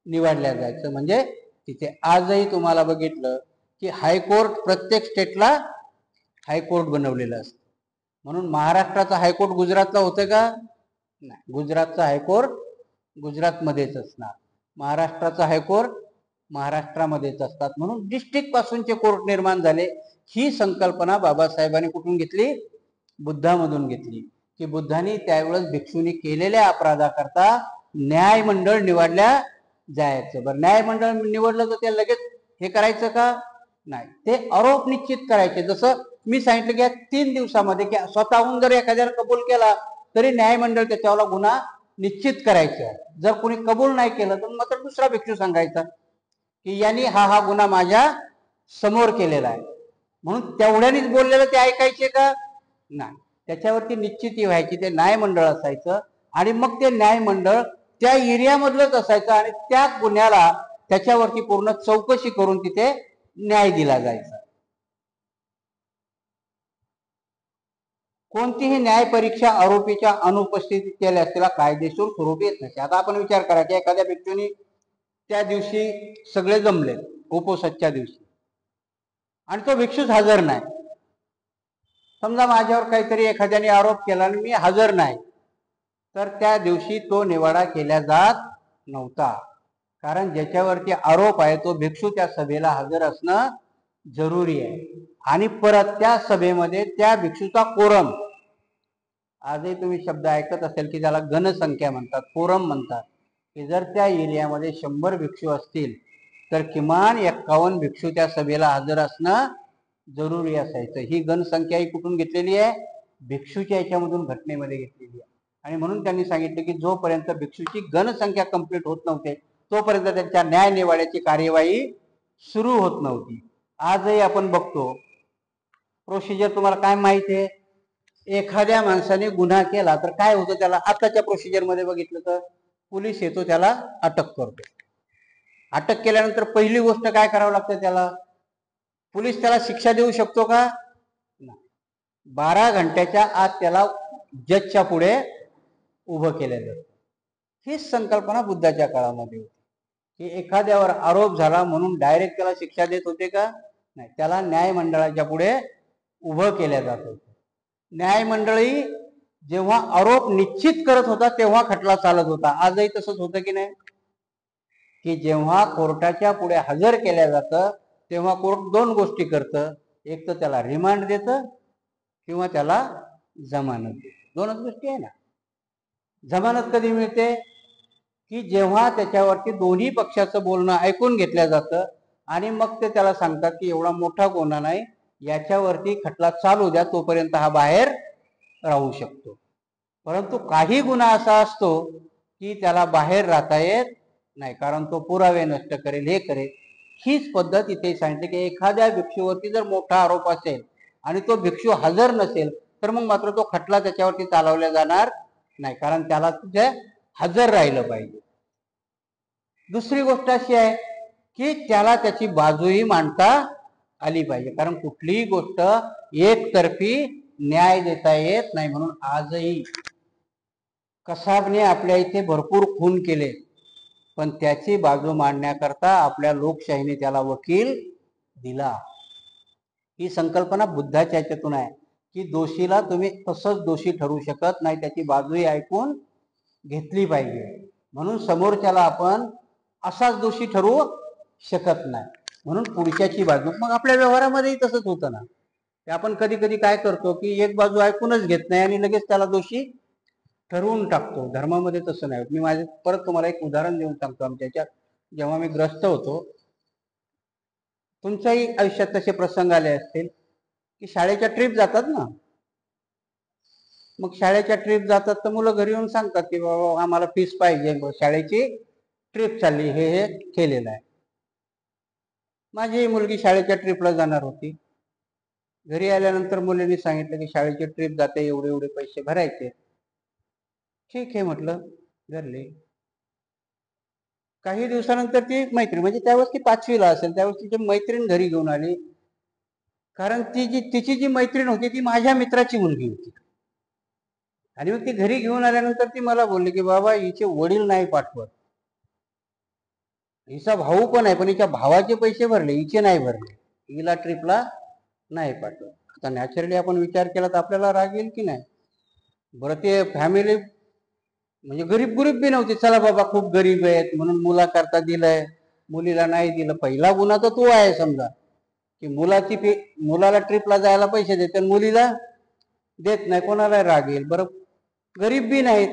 निवडल्या जायचं. म्हणजे तिथे आजही तुम्हाला बघितलं की हायकोर्ट प्रत्येक स्टेटला हायकोर्ट बनवलेलं असतं. म्हणून महाराष्ट्राचा हायकोर्ट गुजरातला होतं का नाही, गुजरातचा हायकोर्ट गुजरातमध्येच असणार, महाराष्ट्राचा हायकोर्ट महाराष्ट्रामध्येच असतात. म्हणून डिस्ट्रिक्ट पासूनचे कोर्ट निर्माण झाले. ही संकल्पना बाबासाहेबांनी कुठून घेतली, बुद्धामधून घेतली की बुद्धांनी त्यावेळेस भिक्षूंनी केलेल्या अपराधाकरता न्यायमंडळ निवडल्या जायचं. बरं, न्यायमंडळ निवडलं तर ते लगेच हे करायचं का नाही, ते आरोप निश्चित करायचे. जसं मी सांगितलं की या 3 दिवसामध्ये की स्वतःहून जर एखाद्याने कबूल केला तरी न्यायमंडळ त्याच्यावर गुन्हा निश्चित करायचं. जर कोणी कबूल नाही केलं तर मात्र दुसरा भिक्षू सांगायचा की यांनी हा गुन्हा माझ्या समोर केलेला आहे. म्हणून तेवढ्यानेच बोललेलं ते ऐकायचे का नाही, त्याच्यावरती निश्चिती व्हायची. ते न्यायमंडळ असायचं आणि मग ते न्यायमंडळ त्या एरियामधलंच असायचं आणि त्या गुन्ह्याला त्याच्यावरती पूर्ण चौकशी करून तिथे न्याय दिला जायचा. कोणतीही न्याय परीक्षा आरोपीच्या अनुपस्थितीत केल्यास त्याला कायदेशीर स्वरूप येत नसे. आता आपण विचार करा की एखाद्या भिक्षूंनी त्या दिवशी सगळे जमले उपोषणच्या दिवशी आणि तो भिक्षूच हजर नाही. समजा माझ्यावर काहीतरी एखाद्याने आरोप केला आणि मी हजर नाही तर त्या दिवशी तो निवाडा केला जात नव्हता. कारण ज्याच्यावरती आरोप आहे तो भिक्षू त्या सभेला हजर असणं जरुरी आहे. आणि परत त्या सभेमध्ये त्या भिक्षूचा कोरम, आजही तुम्ही शब्द ऐकत असेल की त्याला घनसंख्या म्हणतात, कोरम म्हणतात, की जर त्या एरियामध्ये 100 भिक्षू असतील तर किमान 51 भिक्षू त्या सभेला हजर असणं जरुरी असायचं. ही घनसंख्या ही कुठून घेतलेली आहे, भिक्षूच्या याच्यामधून घटनेमध्ये घेतलेली आहे. आणि म्हणून त्यांनी सांगितलं की जोपर्यंत भिक्षूची घनसंख्या कंप्लीट होत नव्हते तोपर्यंत त्यांच्या न्याय निवाड्याची कार्यवाही सुरू होत नव्हती. आजही आपण बघतो प्रोसिजर, तुम्हाला काय माहिती आहे, एखाद्या माणसाने गुन्हा केला तर काय होतं, त्याला आताच्या प्रोसिजर मध्ये बघितलं तर पोलीस येतो, त्याला अटक करतो. अटक केल्यानंतर पहिली गोष्ट काय करावं लागतं त्याला, पोलीस त्याला शिक्षा देऊ शकतो का, 12 घंट्याच्या आत त्याला जजच्या पुढे उभं केलं जातं. हीच संकल्पना बुद्धाच्या काळामध्ये होती की एखाद्यावर आरोप झाला म्हणून डायरेक्ट त्याला शिक्षा देत होते का नाही, त्याला न्यायमंडळाच्या पुढे उभं केल्या जात होतं. न्यायमंडळी जेव्हा आरोप निश्चित करत होता तेव्हा खटला चालत होता. आजही तसंच होतं की नाही, की जेव्हा कोर्टाच्या पुढे हजर केल्या जातं तेव्हा कोर्ट दोन गोष्टी करतं, एक तर त्याला रिमांड देतं किंवा त्याला जमानत देतं. दोनच गोष्टी आहे ना. जमानत कधी मिळते, की जेव्हा त्याच्यावरती दोन्ही पक्षाचं बोलणं ऐकून घेतलं जातं आणि मग ते त्याला सांगतात की एवढा मोठा गुन्हा नाही, याच्यावरती खटला चालू द्या, तोपर्यंत हा बाहेर राहू शकतो. परंतु काही गुन्हा असा असतो की त्याला बाहेर राहता येत नाही, कारण तो पुरावे नष्ट करेल, हे करेल. हीच पद्धत इथे सांगितली की एखाद्या भिक्षूवरती जर मोठा आरोप असेल आणि तो भिक्षू हजर नसेल तर मग मात्र तो खटला त्याच्यावरती चालवला जाणार नाही, कारण त्याला तिथे हजर राहिलं पाहिजे. दुसरी गोष्ट अशी आहे की त्याला त्याची बाजूही मांडता आली पाहिजे, कारण कुठलीही गोष्ट एकतर्फी न्याय देता येत नाही. म्हणून आजही कसाबने आपल्या इथे भरपूर खून केले, पण त्याची बाजू मांडण्याकरता आपल्या लोकशाहीने त्याला वकील दिला. ही संकल्पना बुद्धाच्या ह्याच्यातून आहे की दोषीला तुम्ही तसंच दोषी ठरवू शकत नाही, त्याची बाजूही ऐकून घेतली पाहिजे. म्हणून समोरच्याला आपण असाच दोषी ठरवू शकत नाही, म्हणून पुढच्याची बाजू. मग आपल्या व्यवहारामध्येही तसंच होतं ना, की आपण कधी कधी काय करतो की एक बाजू ऐकूनच घेत नाही आणि लगेच त्याला दोषी ठरवून टाकतो. धर्मामध्ये तसं नाही. मी माझे परत तुम्हाला एक उदाहरण देऊन सांगतो. आमच्या ह्याच्यात जेव्हा मी ग्रस्त होतो, तुमच्याही आयुष्यात तसे प्रसंग आले असतील की शाळेच्या ट्रिप जातात ना, मग शाळेच्या ट्रिप जातात तर मुलं घरी येऊन सांगतात की बाबा आम्हाला फीस पाहिजे, शाळेची ट्रिप चालली, हे केलेलं आहे. माझी मुलगी शाळेच्या ट्रिपला जाणार होती. घरी आल्यानंतर मुलींनी सांगितलं की शाळेची ट्रिप जाते, एवढे एवढे पैसे भरायचे. ठीक आहे म्हटलं, धरले. काही दिवसानंतर ती मैत्रीण, म्हणजे त्यावेळेस ती 5वीला असेल, त्यावेळेस तिची मैत्रीण घरी घेऊन आली. कारण तिची जी मैत्रीण होती ती माझ्या मित्राची मुलगी होती. आणि मग ती घरी घेऊन आल्यानंतर ती मला बोलली की बाबा हिचे वडील नाही पाठवत, हिचा भाऊ पण आहे पण हिच्या भावाचे पैसे भरले, हिचे नाही भरले, हिला ट्रिपला नाही पाठवत. आता नॅचरली आपण विचार केला तर आपल्याला राग येईल की नाही. बरं, ते फॅमिली म्हणजे गरीब बी नव्हती. चला बाबा खूप गरीब आहेत म्हणून मुलाकरता दिलंय, मुलीला नाही दिलं. पहिला गुन्हा तर तो आहे समजा, की मुलाला ट्रिपला जायला पैसे देते, मुलीला देत नाही. कोणाला राग येईल बरं. गरीब बी नाहीत,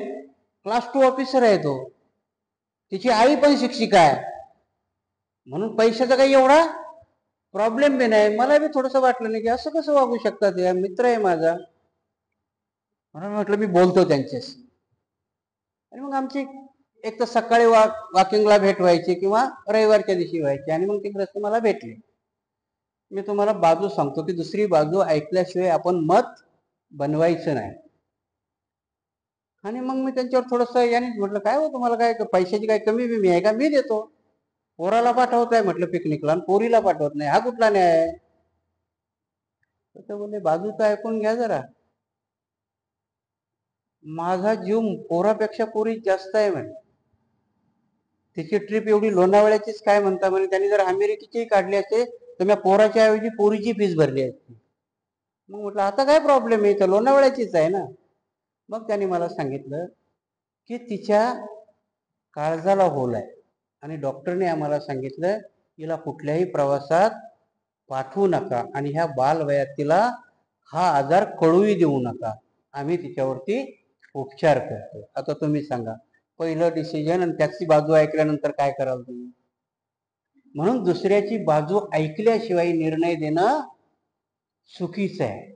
क्लास 2 ऑफिसर आहे तो, तिची आई पण शिक्षिका आहे, म्हणून पैशाचा काही एवढा प्रॉब्लेम बी नाही. मला बी थोडस वाटलं नाही की असं कसं वागू शकतात, या मित्र आहे माझा. म्हणून म्हटलं मी बोलतो त्यांच्याशी. आणि मग आमची एक तर सकाळी वॉकिंगला भेट व्हायची किंवा रविवारच्या दिवशी व्हायची, आणि मग ते ग्रस्त मला भेटले. मी तुम्हाला बाजू सांगतो की दुसरी बाजू ऐकल्याशिवाय आपण मत बनवायचं नाही. आणि मग मी त्यांच्यावर थोडस याने म्हटलं, काय हो तुम्हाला काय पैशाची काय कमी बिमी आहे का, मी देतो. पोराला पाठवताय म्हटलं पिकनिकला, पोरीला पाठवत नाही, हा कुठला न्याय आहे. तर बोलले बाजू तर ऐकून घ्या जरा, माझा जीव पोरापेक्षा पोरी जास्त आहे म्हणे. तिची ट्रिप एवढी लोणावळ्याचीच काय म्हणता म्हणे, त्यांनी जर अमेरिकेची काढली असते तर मी पोराच्या ऐवजी पोरीची फीस भरली असती. मग म्हटलं आता काय प्रॉब्लेम आहे, तर लोणावळ्याचीच आहे ना. मग त्यांनी मला सांगितलं की तिच्या काळजाला होल आहे आणि डॉक्टरने आम्हाला सांगितलं तिला कुठल्याही प्रवासात पाठवू नका आणि ह्या बालवयात तिला हा आजार कळूही देऊ नका, आम्ही तिच्यावरती उपचार करतो. आता तुम्ही सांगा, पहिलं डिसिजन आणि त्याची बाजू ऐकल्यानंतर काय कराल तुम्ही. म्हणून दुसऱ्याची बाजू ऐकल्याशिवाय निर्णय देणं चुकीचं आहे.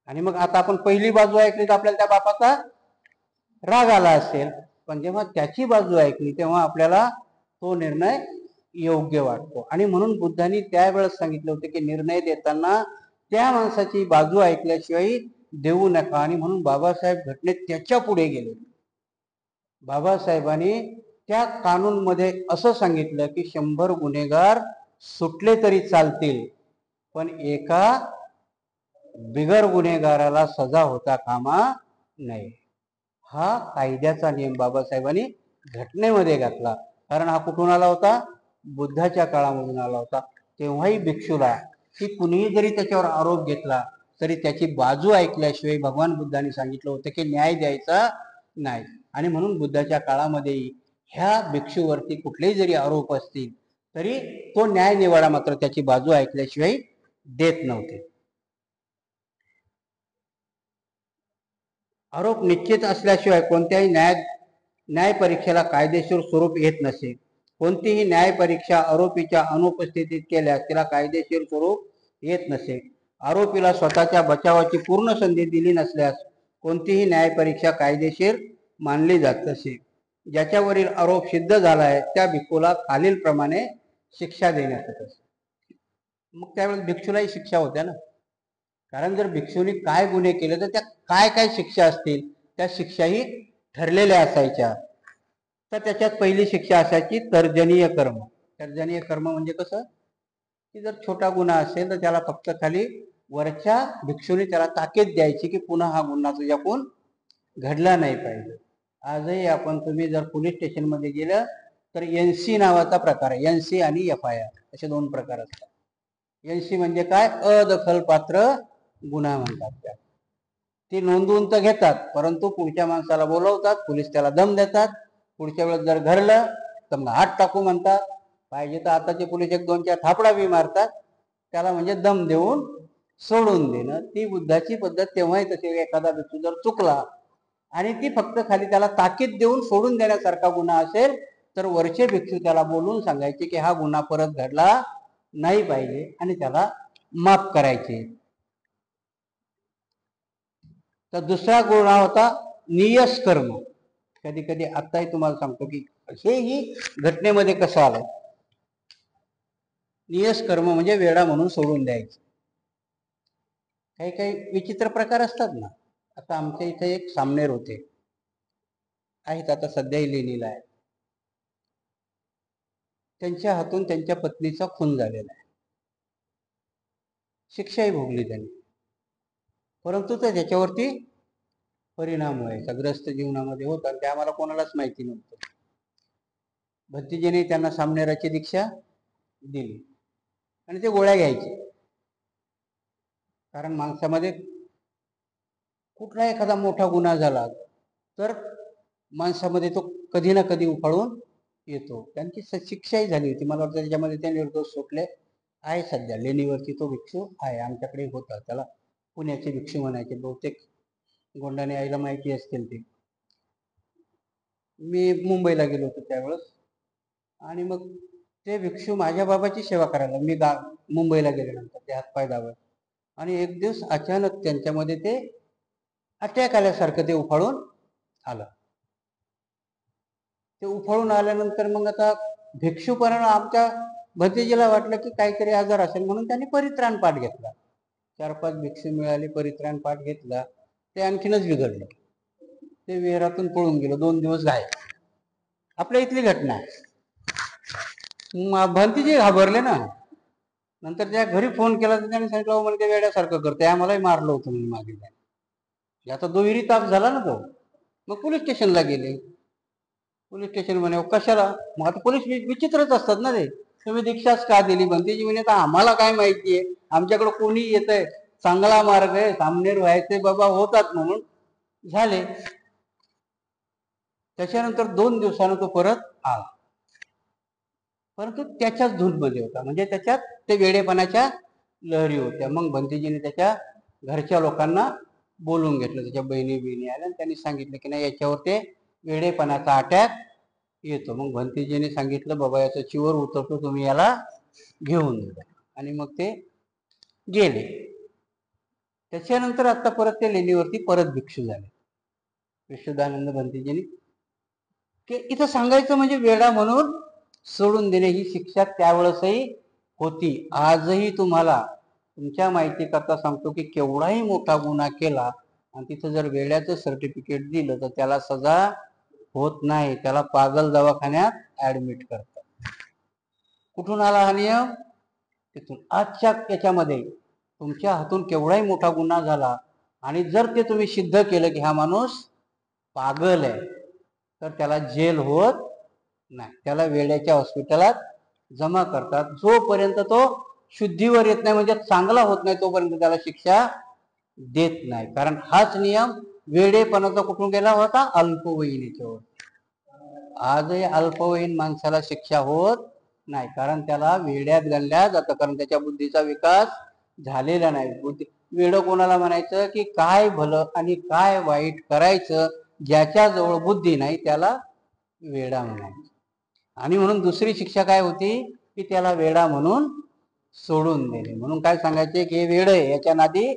आणि मग आता आपण पहिली बाजू ऐकली तर आपल्याला त्या बापाचा राग आला असेल, पण जेव्हा त्याची बाजू ऐकली तेव्हा आपल्याला तो निर्णय योग्य वाटतो. आणि म्हणून बुद्धांनी त्यावेळेस सांगितलं होतं की निर्णय देताना त्या माणसाची बाजू ऐकल्याशिवाय देऊ नका. आणि म्हणून बाबासाहेब घटनेत त्याच्या पुढे गेले. बाबासाहेबांनी त्या कानूनमध्ये असं सांगितलं की 100 गुन्हेगार सुटले तरी चालतील, पण एका बिगर गुन्हेगाराला सजा होता कामा नये. हा कायद्याचा नियम बाबासाहेबांनी घटनेमध्ये घातला. कारण हा कुठून आला होता, बुद्धाच्या काळामधून आला होता. तेव्हाही भिक्षूला की कुणीही जरी त्याच्यावर आरोप घेतला तरी त्याची बाजू ऐकल्याशिवाय भगवान बुद्धांनी सांगितलं होतं की न्याय द्यायचा नाही. आणि म्हणून बुद्धाच्या काळामध्येही ह्या भिक्षूवरती कुठलेही जरी आरोप असतील तरी तो न्याय निवाडा मात्र त्याची बाजू ऐकल्याशिवाय देत नव्हते. आरोप निश्चित असल्याशिवाय कोणत्याही न्याय परीक्षेला कायदेशीर स्वरूप येत नसे. कोणतीही न्याय परीक्षा आरोपीच्या अनुपस्थितीत केल्यास तिला कायदेशीर स्वरूप येत नसे. आरोपीला स्वतःच्या बचावाची पूर्ण संधी दिली नसल्यास कोणतीही न्याय परीक्षा कायदेशीर मानली जात नसे. ज्याच्यावरील आरोप सिद्ध झाला आहे त्या भिक्खूला खालील प्रमाणे शिक्षा देण्यात येत असते. मग त्यावेळेस भिक्षूलाही शिक्षा होत्या ना, कारण जर भिक्षूने काय गुन्हे केले तर त्या काय काय शिक्षा असतील त्या शिक्षाही ठरलेल्या असायच्या. तर त्याच्यात पहिली शिक्षा असायची तर्जनीय कर्म. तर्जनीय कर्म म्हणजे कसं की जर छोटा गुन्हा असेल तर त्याला फक्त खाली वरच्या भिक्षूने त्याला ताकीद द्यायची की पुन्हा हा गुन्हा तुझ्याकडून घडला नाही पाहिजे. आजही तुम्ही जर पोलीस स्टेशनमध्ये गेलं तर NC नावाचा प्रकार आहे. NC आणि FIR असे दोन प्रकार असतात. NC म्हणजे काय, अदखलपात्र गुन्हा म्हणतात. त्या ती नोंदवून तर घेतात परंतु पुढच्या माणसाला बोलवतात, पोलीस त्याला दम देतात. पुढच्या वेळेस जर घडलं तर मग हात टाकू म्हणतात. पाहिजे तर आताचे पोलीस 1-2 थापडा बी मारतात त्याला, म्हणजे दम देऊन सोडून देणं. ती बुद्धाची पद्धत तेव्हाही तशी. एखादा भिक्षू जर चुकला आणि ती फक्त खाली त्याला ताकीद देऊन सोडून देण्यासारखा गुन्हा असेल तर वरचे भिक्षू त्याला बोलून सांगायचे की हा गुन्हा परत घडला नाही पाहिजे आणि त्याला माफ करायचे. तर दुसरा गुन्हा होता नियस कर्म. कधी कधी आताही तुम्हाला सांगतो की हेही घटनेमध्ये कसं आलं. नियस कर्म म्हणजे वेडा म्हणून सोडून द्यायचं. काही काही विचित्र प्रकार असतात ना. आता आमच्या इथे एक सामनेर होते आहेत, आता सध्याही लेणीला आहे. त्यांच्या हातून त्यांच्या पत्नीचा खून झालेला आहे. शिक्षाही भोगली त्यांनी, परंतु त्याच्यावरती परिणाम व्हायचा ग्रस्त जीवनामध्ये होता ते आम्हाला कोणालाच माहिती नव्हतं. भंतीजीने त्यांना सामनेराची दीक्षा दिली आणि ते गोळ्या घ्यायचे. कारण माणसामध्ये कुठला एखादा मोठा गुन्हा झाला तर माणसामध्ये तो कधी ना कधी उफाळून येतो. त्यांची शिक्षाही झाली होती. मला वाटतं त्याच्यामध्ये ते निर्दोष सुटले आहे. सध्या लेणीवरती तो भिक्षू आहे, आमच्याकडे होता. त्याला पुण्याचे भिक्षू म्हणायचे. बहुतेक गोंडाने आईला माहिती असतील ते. मी मुंबईला गेलो होतो त्यावेळेस आणि मग ते भिक्षू माझ्या बाबाची सेवा करायला मी मुंबईला गेल्यानंतर ते हातपाय दाबत आणि एक दिवस अचानक त्यांच्यामध्ये ते अटॅक आल्यासारखं ते उफाळून आलं. ते उफाळून आल्यानंतर मग आता भिक्षूपणाला आमच्या भतीजीला वाटलं की काहीतरी आजार असेल म्हणून त्यांनी परित्राण पाठ घेतला. 4-5 भिक्षू मिळाले, परित्राण पाठ घेतला. ते आणखीनच बिघडलं. ते विहारातून पळून गेलं. 2 दिवस गायब. आपल्या इथली घटना आहे. भंतीजी घाबरले ना. नंतर त्या घरी फोन केला तर त्यांनी सांगितलं मला ते वेड्यासारखं करते, आम्हालाही मारलं होतं म्हणून मागे. आता दुहेरी ताप झाला ना तो. मग पोलीस स्टेशनला गेले. पोलीस स्टेशन म्हणे कशाला. मग आता पोलीस विचित्रच असतात ना ते. तुम्ही दीक्षाच का दिली. भंतीजी म्हणे तर आम्हाला काय माहितीये, आमच्याकडे कोणी येतंय, चांगला मार्ग आहे, सामनेर व्हायचे बाबा होतात म्हणून झाले. त्याच्यानंतर 2 दिवसानं तो परत आला, परंतु त्याच्याच धूनमध्ये होता. म्हणजे त्याच्यात ते वेडेपणाच्या लहरी होत्या. मग भंतीजीने त्याच्या घरच्या लोकांना बोलून घेतलं. त्याच्या बहिणी आल्या आणि त्यांनी सांगितलं की नाही याच्यावर ते वेडेपणाचा अटॅक येतो. मग भंतीजीने सांगितलं बाबा याचं चिवर उतरतो, तुम्ही याला घेऊन जा. आणि मग ते गेले. त्याच्यानंतर आता परत ते लेणीवरती परत भिक्षू झाले. विशुद्धानंद भंतीजीने की इथं सांगायचं म्हणजे वेडा म्हणून सोडून देणे ही शिक्षा त्यावेळेसही होती. आजही तुम्हाला तुमच्या माहिती करता सांगतो की केवढाही मोठा गुन्हा केला आणि तिथं जर वेड्याचं सर्टिफिकेट दिलं तर त्याला सजा होत नाही. त्याला पागल दवाखान्यात ऍडमिट करतात. कुठून आला हा नियम? तिथून. आजच्या याच्यामध्ये तुमच्या हातून केवढाही मोठा गुन्हा झाला आणि जर ते तुम्ही सिद्ध केलं की हा माणूस पागल आहे तर त्याला जेल होत नाही. त्याला वेड्याच्या हॉस्पिटलात जमा करतात. जोपर्यंत तो शुद्धीवर येत नाही म्हणजे चांगला होत नाही तोपर्यंत त्याला शिक्षा देत नाही. कारण हाच नियम वेडेपणाचा कुठून गेला होता? अल्पवयीन. आजही अल्पवयीन माणसाला शिक्षा होत नाही, कारण त्याला वेड्यात गणल्या जातं, कारण त्याच्या बुद्धीचा विकास झालेला नाही. वेड कोणाला म्हणायचं? की काय भलं आणि काय वाईट करायचं ज्याच्या जवळ बुद्धी नाही त्याला वेडा म्हणायचं. आणि म्हणून दुसरी शिक्षा काय होती? की त्याला वेडा म्हणून सोडून देणे. म्हणून काय सांगायचे? की हे वेड आहे, याच्या नादी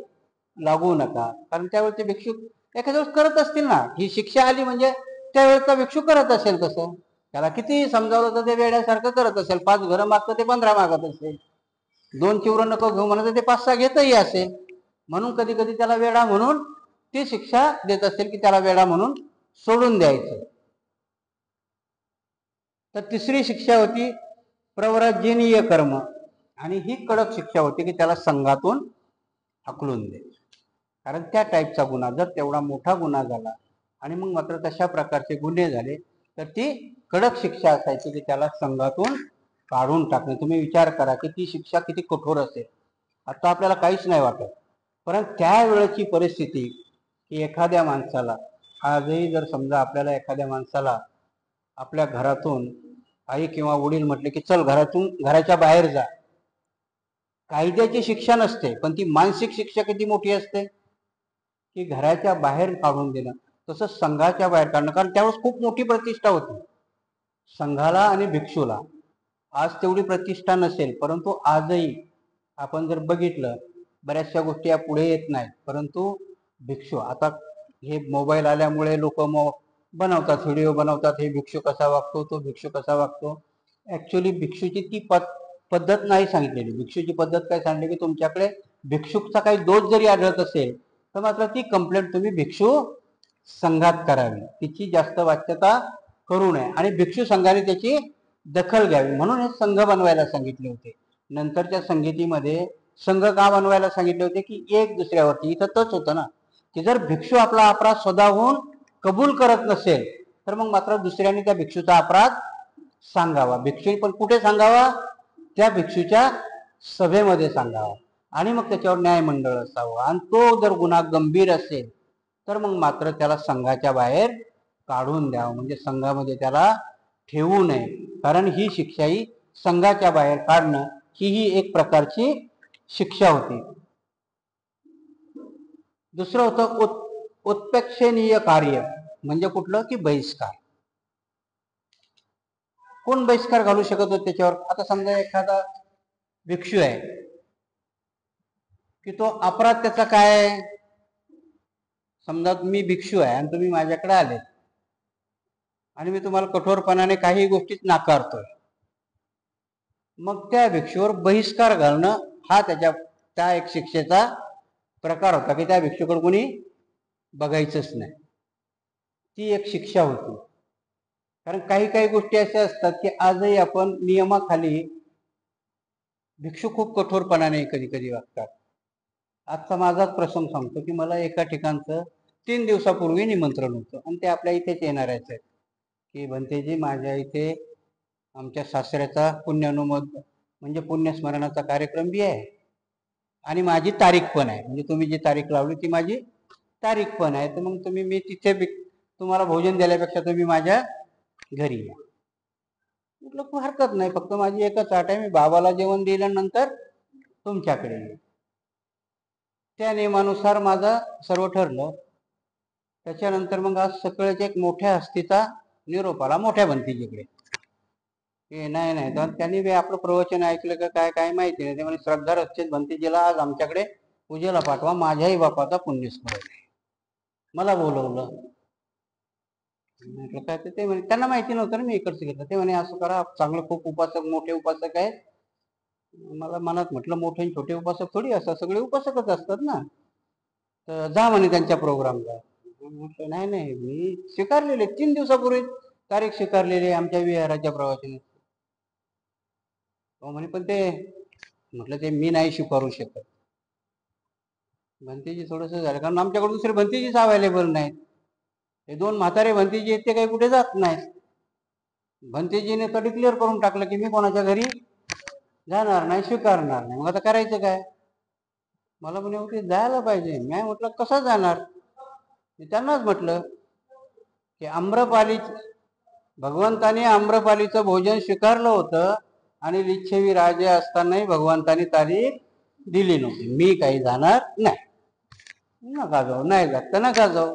लागू नका. कारण त्यावेळेचे भिक्षुक एखाद्या वेळेस करत असतील ना, ही शिक्षा आली म्हणजे त्यावेळेचा भिक्षुक करत असेल तसं. त्याला किती समजावलं तर ते वेड्यासारखं करत असेल. 5 घरं मागतं ते 15 मागत असेल. 2 चिवरं नको घेऊ म्हणत ते 5-6 घेतही असेल. म्हणून कधी कधी त्याला वेडा म्हणून ती शिक्षा देत असेल, की त्याला वेडा म्हणून सोडून द्यायचं. तर तिसरी शिक्षा होती प्रव्रजनीय कर्म, आणि ही कडक शिक्षा होती की त्याला संघातून हाकलून दे. कारण त्या टाईपचा गुन्हा, जर तेवढा मोठा गुन्हा झाला आणि मग मात्र तशा प्रकारचे गुन्हे झाले तर ती कडक शिक्षा असायची की त्याला संघातून काढून टाकणे. तुम्ही विचार करा की ती शिक्षा किती कठोर असेल. आता आपल्याला काहीच नाही वाटत, परंतु त्यावेळेची परिस्थिती की एखाद्या माणसाला, आजही जर समजा आपल्याला एखाद्या माणसाला आपल्या घरातून आई किंवा वडील म्हटले की चल घराच्या बाहेर जा, कायद्याची शिक्षा नसते, पण ती मानसिक शिक्षा किती मोठी असते की घराच्या बाहेर काढून देणं. तसं संघाच्या बाहेर काढणं, कारण त्यावेळेस खूप मोठी प्रतिष्ठा होती संघाला आणि भिक्षूला. आज तेवढी प्रतिष्ठा नसेल, परंतु आजही आपण जर बघितलं बऱ्याचशा गोष्टी या पुढे येत नाहीत, परंतु भिक्षू, आता हे मोबाईल आल्यामुळे लोक बनवतात, व्हिडिओ बनवतात, हे भिक्षू कसा वागतो, तो भिक्षू कसा वागतो. ऍक्च्युअली भिक्षूची ती पद्धत नाही सांगितलेली. भिक्षूची पद्धत काय सांगली की तुमच्याकडे भिक्षुकचा काही दोष जरी आढळत असेल तर मात्र ती कंप्लेंट तुम्ही भिक्षू संघात करावी, तिची जास्त वाच्यता करू नये आणि भिक्षू संघाने त्याची दखल घ्यावी. म्हणून हे संघ बनवायला सांगितले होते. नंतरच्या संगीतीमध्ये संघ का बनवायला सांगितले होते? की एक दुसऱ्यावरती, इथं तच होतं ना की जर भिक्षू आपला अपराध स्वतःहून कबूल करत नसेल तर मग मात्र दुसऱ्याने त्या भिक्षूचा अपराध सांगावा. भिक्षू पण कुठे सांगावा? त्या भिक्षूच्या सभेमध्ये सांगावा, आणि मग त्याच्यावर न्यायमंडळ असावं. आणि तो जर गुन्हा गंभीर असेल तर मग मात्र त्याला संघाच्या बाहेर काढून द्यावं, म्हणजे संघामध्ये त्याला ठेवू नये. कारण ही शिक्षा ही संघाच्या बाहेर काढणं ही एक प्रकारची शिक्षा होती. दुसरं होतं उत्प्रेक्षणीय कार्य, म्हणजे कुठलं? की बहिष्कार. कोण बहिष्कार घालू शकत होते त्याच्यावर? आता समजा एखादा भिक्षू आहे की तो अपराध त्याचा काय आहे? समजा मी भिक्षू आहे आणि तुम्ही माझ्याकडे आले आणि मी तुम्हाला कठोरपणाने काही गोष्टीत नाकारतोय, मग त्या भिक्षूवर बहिष्कार घालणं हा त्या एक शिक्षेचा प्रकार होता की त्या भिक्षूकडे कोणी बघायचंच नाही. ती एक शिक्षा होती. कारण काही काही गोष्टी अशा असतात की आजही आपण नियमाखाली भिक्षू खूप कठोरपणाने कधी कधी वागतात. आजचा माझाच प्रसंग सांगतो की मला एका ठिकाणचं 3 दिवसापूर्वी निमंत्रण होतं आणि ते आपल्या इथेच येणारच आहेत की भंतेजी माझ्या इथे आमच्या सासऱ्याचा पुण्यानुमोद म्हणजे पुण्यस्मरणाचा कार्यक्रम बी आहे आणि माझी तारीख पण आहे, म्हणजे तुम्ही जी तारीख लावली ती माझी तारीख पण आहे, तर मग मी तिथे तुम्हाला भोजन द्यायपेक्षा तुम्ही माझ्या घरी या. म्हटलं हरकत नाही, फक्त माझी एकच अट आहे, मी बाबाला जेवण दिल्यानंतर तुमच्याकडे येईल. त्या नियमानुसार माझं सर्व ठरलं. त्याच्यानंतर मग आज सकाळीच एक मोठ्या हस्तीचा निरोप आला मोठ्या भंतीजीकडे. नाही नाही, तर त्यांनी आपलं प्रवचन ऐकलं का काय काय माहिती नाही. ते म्हणे श्रद्धा रक्षित भंतीजीला आज आमच्याकडे पूजेला पाठवा, माझ्याही बापाचा पुण्यस्मरण. मला बोलवलं. म्हटलं काय? ते म्हणे त्यांना माहिती नव्हतं ना मी इकडचं घेतलं. ते म्हणे असं करा, चांगलं खूप उपासक, मोठे उपासक आहेत. मला मनात म्हटलं मोठे छोटे उपासक थोडी असतात, सगळे उपासकच असतात ना, तर जा म्हणे त्यांच्या प्रोग्रामला. म्हटलं नाही नाही, मी स्वीकारलेले 3 दिवसापूर्वी तारीख स्वीकारलेली आमच्या विहाराच्या प्रवासाने. म्हणे पण ते, म्हटलं ते मी नाही स्वीकारू शकत. भंतेजी थोडस झालं, कारण आमच्याकडे दुसरे भंतेजीच अवेलेबल नाहीत. हे 2 म्हातारे भंतेजी आहेत ते काही कुठे जात नाहीत. भंतेजीने तर डिक्लेअर करून टाकलं की मी कोणाच्या घरी जाणार नाही, स्वीकारणार नाही. मग आता करायचं काय? मला म्हणे होते जायला पाहिजे. मी म्हटलं कसं जाणार. मी त्यांनाच म्हटलं की आम्रपाली, भगवंताने आम्रपालीचं भोजन स्वीकारलं होतं आणि लिच्छवी राजे असतानाही भगवंतानी तारीख दिली नव्हती. मी काही जाणार नाही. नका जाऊ, नाही जात तर नका जाऊ.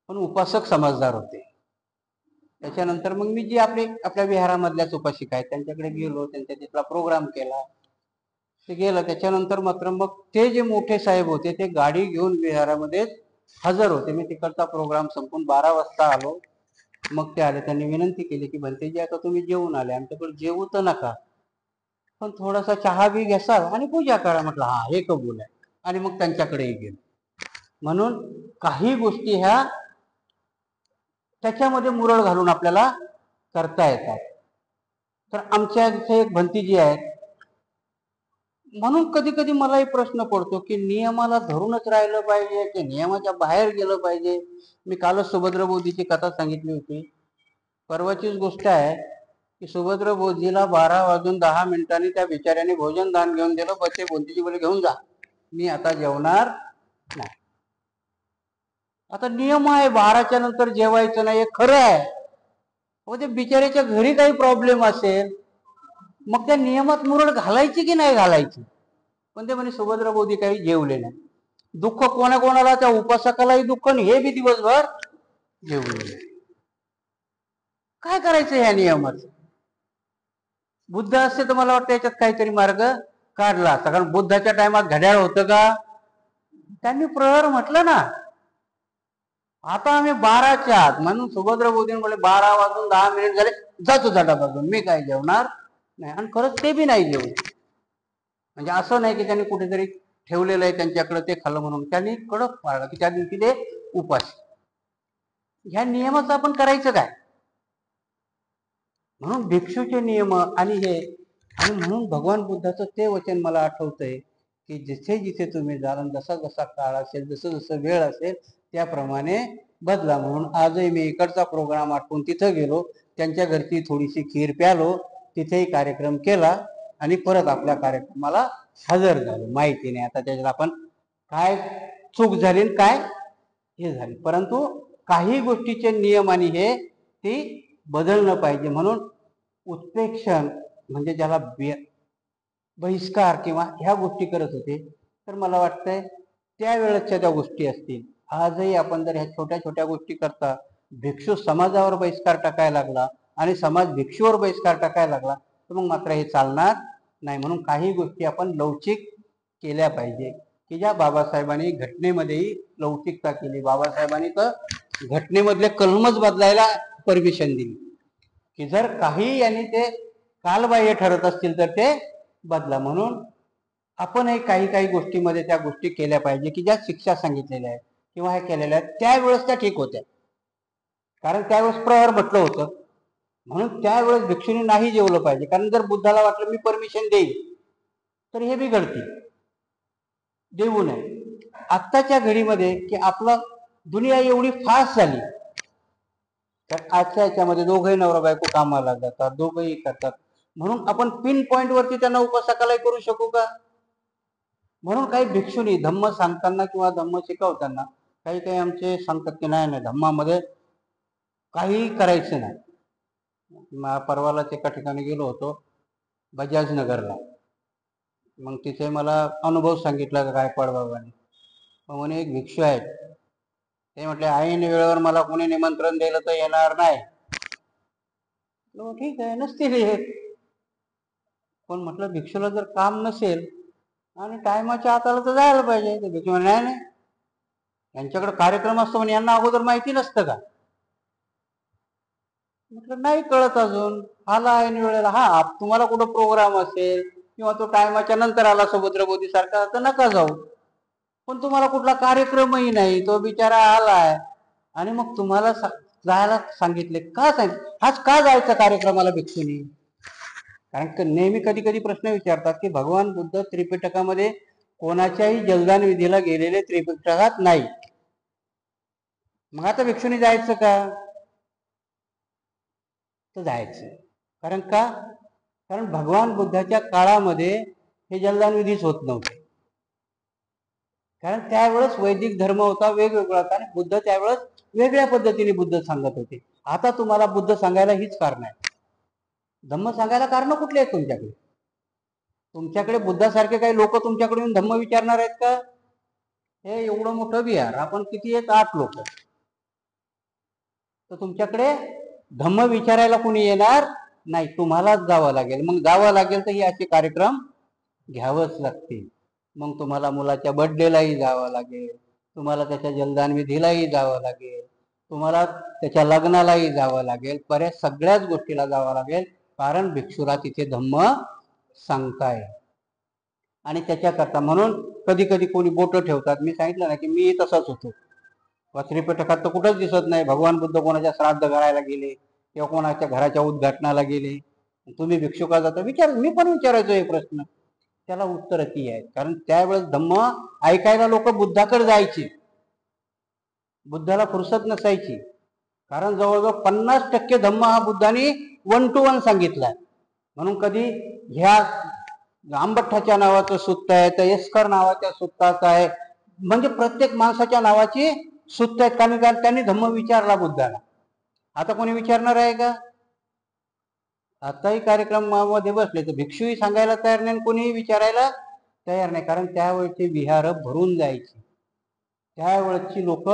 पण उपासक समजदार होते. त्याच्यानंतर मग मी जी आपल्या विहारामधल्याच उपासिका आहेत त्यांच्याकडे गेलो, त्यांच्या तिथला प्रोग्राम केला, ते गेलं. त्याच्यानंतर मात्र मग ते जे मोठे साहेब होते ते गाडी घेऊन विहारामध्ये हजर होते. मी तिकडचा प्रोग्राम संपून 12 वाजता आलो. मग ते आले, त्यांनी विनंती केली की भंतेजी आता तुम्ही जेवून आले, आमच्याकडे जेवू तर नका, पण थोडासा चहा बी घ्याल आणि पूजा करा. म्हटलं हा, हे कबूल आहे. आणि मग त्यांच्याकडेही गेलो. म्हणून काही गोष्टी ह्या त्याच्यामध्ये मुरळ घालून आपल्याला करता येतात. तर आमच्या इथे एक भंतीजी आहेत. म्हणून कधी कधी मलाही प्रश्न पडतो की नियमाला धरूनच राहिलं पाहिजे की नियमाच्या बाहेर गेलं पाहिजे. मी कालच सुभद्र बोधीची कथा सांगितली होती. परवाचीच गोष्ट आहे की सुभद्र बोधीला 12:10 त्या बिचाऱ्याने भोजन दान घेऊन दिलं. बच्चे बोधीजी बोले घेऊन जा, मी आता जेवणार नाही. आता नियम आहे 12च्या नंतर जेवायचं नाही, हे खरं आहे. व ते बिचाऱ्याच्या घरी काही प्रॉब्लेम असेल मग त्या नियमात मुरड घालायची की नाही घालायची. पण ते म्हणे सुभद्र बोधी काही जेवले नाही. दुःख कोणाकोणाला, त्या उपासकालाही दुःख आणि हे बी दिवसभर जेवले. काय करायचं ह्या नियमाचं. बुद्ध असते तर मला वाटतं याच्यात काहीतरी मार्ग काढला असता. कारण बुद्धाच्या टायमात घड्याळ होतं का. त्यांनी प्रहर म्हटलं ना. आता आम्ही 12च्या आत, म्हणून सुभद्र बोधीने बोले 12:10 झाले, जातो जाटा बाजून, मी काय जेवणार नाही. आणि खरंच ते बी नाही जेवले. म्हणजे असं नाही की त्यांनी कुठेतरी ठेवलेलं आहे त्यांच्याकडे ते खाल्लं म्हणून. त्यांनी कडक पाळलं की त्या दिवशी ते उपास. ह्या नियमाचं आपण करायचं काय. म्हणून भिक्षूचे नियम आणि हे, आणि म्हणून भगवान बुद्धाचं ते वचन मला आठवतंय की जिथे जिथे तुम्ही जाल, जसा जसा काळ असेल, जसं जसं वेळ असेल त्याप्रमाणे बदला. म्हणून आजही मी इकडचा प्रोग्राम आटपून तिथं गेलो, त्यांच्या घरची थोडीशी खीर प्यालो, तिथेही कार्यक्रम केला आणि परत आपल्या कार्यक्रमाला हजर झालो. माहिती नाही आता त्याच्यात आपण काय चूक झाली काय हे झाली, परंतु काही गोष्टीचे नियम आणि हे ती बदलणं पाहिजे. म्हणून उत्प्रेक्षण म्हणजे ज्याला बहिष्कार किंवा ह्या गोष्टी करत होते, तर मला वाटतंय त्यावेळेच्या त्या गोष्टी असतील. आजही आपण जर ह्या छोट्या छोट्या गोष्टी करता, भिक्षू समाजावर बहिष्कार टाकायला लागला आणि समाज भिक्षूवर बहिष्कार टाकायला लागला तर मग मात्र हे चालणार नाही. म्हणून काही गोष्टी आपण लवचिक केल्या पाहिजे की ज्या बाबासाहेबांनी घटनेमध्येही लवचिकता केली. बाबासाहेबांनी तर घटनेमधले कलमच बदलायला परमिशन दिली की जर काही यांनी ते कालबाह्य ठरत असतील तर ते बदला. म्हणून आपणही काही काही गोष्टीमध्ये त्या गोष्टी केल्या पाहिजे की ज्या शिक्षा सांगितलेल्या आहेत किंवा हे केलेल्या आहेत त्यावेळेस त्या ठीक होत्या. कारण त्यावेळेस प्रहर म्हटलं होतं, म्हणून त्यावेळेस भिक्षूंनी नाही जेवलं पाहिजे. कारण जर बुद्धाला वाटलं मी परमिशन देईल तर हे बिघडतील, देऊ नये. आत्ताच्या घडीमध्ये की आपलं दुनिया एवढी फास्ट झाली तर आजच्या याच्यामध्ये दोघंही नवरा बायको कामाला जातात, दोघंही करतात. म्हणून आपण पिन पॉइंट वरती त्यांना उपासकालाही करू शकू का. म्हणून काही भिक्षुनी धम्म सांगताना किंवा धम्म शिकवताना काही काही आमचे सांगतात की नाही नाही धम्मामध्ये काही करायचं नाही. परवालाच एका ठिकाणी गेलो होतो बजाजनगरला. मग तिथे मला अनुभव सांगितला गायकवाड बाबांनी. मग म्हणे एक भिक्षू आहेत, ते म्हटले ऐन वेळेवर मला कोणी निमंत्रण दिलं तर येणार नाही. ठीक आहे, नसतील येत. पण म्हटलं भिक्षूला जर काम नसेल आणि टायमाच्या आत आलं तर जायला पाहिजे. ते भिक्षू म्हणे नाही, यांच्याकडे कार्यक्रम असतो म्हणे, यांना अगोदर माहिती नसतं का. म्हटलं नाही कळत अजून, आला ऐन वेळेला. हा, तुम्हाला कुठं प्रोग्राम असेल किंवा तो टायमाच्या नंतर आला सुभद्र बोधी सारखा तर नका जाऊ. पण तुम्हाला कुठला कार्यक्रमही नाही, तो बिचारा आलाय आणि मग तुम्हाला जायला सांगितले का. आज का जायचं कार्यक्रमाला भिक्षुनी. कारण नेहमी कधी कधी प्रश्न विचारतात की भगवान बुद्ध त्रिपिटकामध्ये कोणाच्याही जलदान विधीला गेलेले त्रिपिटकात नाही, मग आता भिक्षुनी जायचं का. तर जायचं. कारण का, कारण भगवान बुद्धाच्या काळामध्ये हे जलदान विधीच होत नव्हते. कारण त्यावेळेस वैदिक धर्म होता, वेगवेगळा होता, आणि बुद्ध त्यावेळेस वेगळ्या पद्धतीने बुद्ध सांगत होते. आता तुम्हाला बुद्ध सांगायला हीच कारण आहे. धम्म सांगायला कारण कुठले आहेत तुमच्याकडे? तुमच्याकडे बुद्धासारखे काही लोक तुमच्याकडून धम्म विचारणार आहेत का? हे एवढं मोठं विहार, आपण किती आहेत? 8 लोक. तर तुमच्याकडे धम्म विचारायला कोणी येणार नाही, तुम्हालाच जावं लागेल. मग जावं लागेल तर हे असे कार्यक्रम घ्यावंच लागतील. मग तुम्हाला मुलाच्या बर्थडेलाही जावं लागेल, तुम्हाला त्याच्या जलदान विधीलाही जावं लागेल, तुम्हाला त्याच्या लग्नालाही जावं लागेल, बऱ्याच सगळ्याच गोष्टीला जावं लागेल, कारण भिक्षुला तिथे धम्म सांगताय. आणि त्याच्याकरता म्हणून कधी कधी कोणी बोट ठेवतात. मी सांगितलं ना की मी तसाच होतो. वस्त्री पथकात तर कुठंच दिसत नाही. भगवान बुद्ध कोणाच्या श्राद्ध करायला गेले किंवा कोणाच्या घराच्या उद्घाटनाला गेले, तुम्ही भिक्षुका जाता, मी पण विचारायचो हे प्रश्न. त्याला उत्तर ती आहे, कारण त्यावेळेस धम्म ऐकायला लोक बुद्धाकडे जायचे. बुद्धाला फुरसत नसायची, कारण जवळजवळ 50% धम्म हा बुद्धाने 1 to 1 सांगितलाय. म्हणून कधी ह्या आंबठ्ठाच्या नावाचं सुत्त आहे, तर एस्कर नावाच्या सुत्ताचं आहे, म्हणजे प्रत्येक माणसाच्या नावाची सुत्त आहेत. कारण त्यांनी धम्म विचारला बुद्धाला. आता कोणी विचारणार आहे का? आताही कार्यक्रमामध्ये बसले तर भिक्षूही सांगायला तयार नाही, कोणीही विचारायला तयार नाही. कारण त्यावेळेची विहार भरून जायची, त्यावेळेची लोक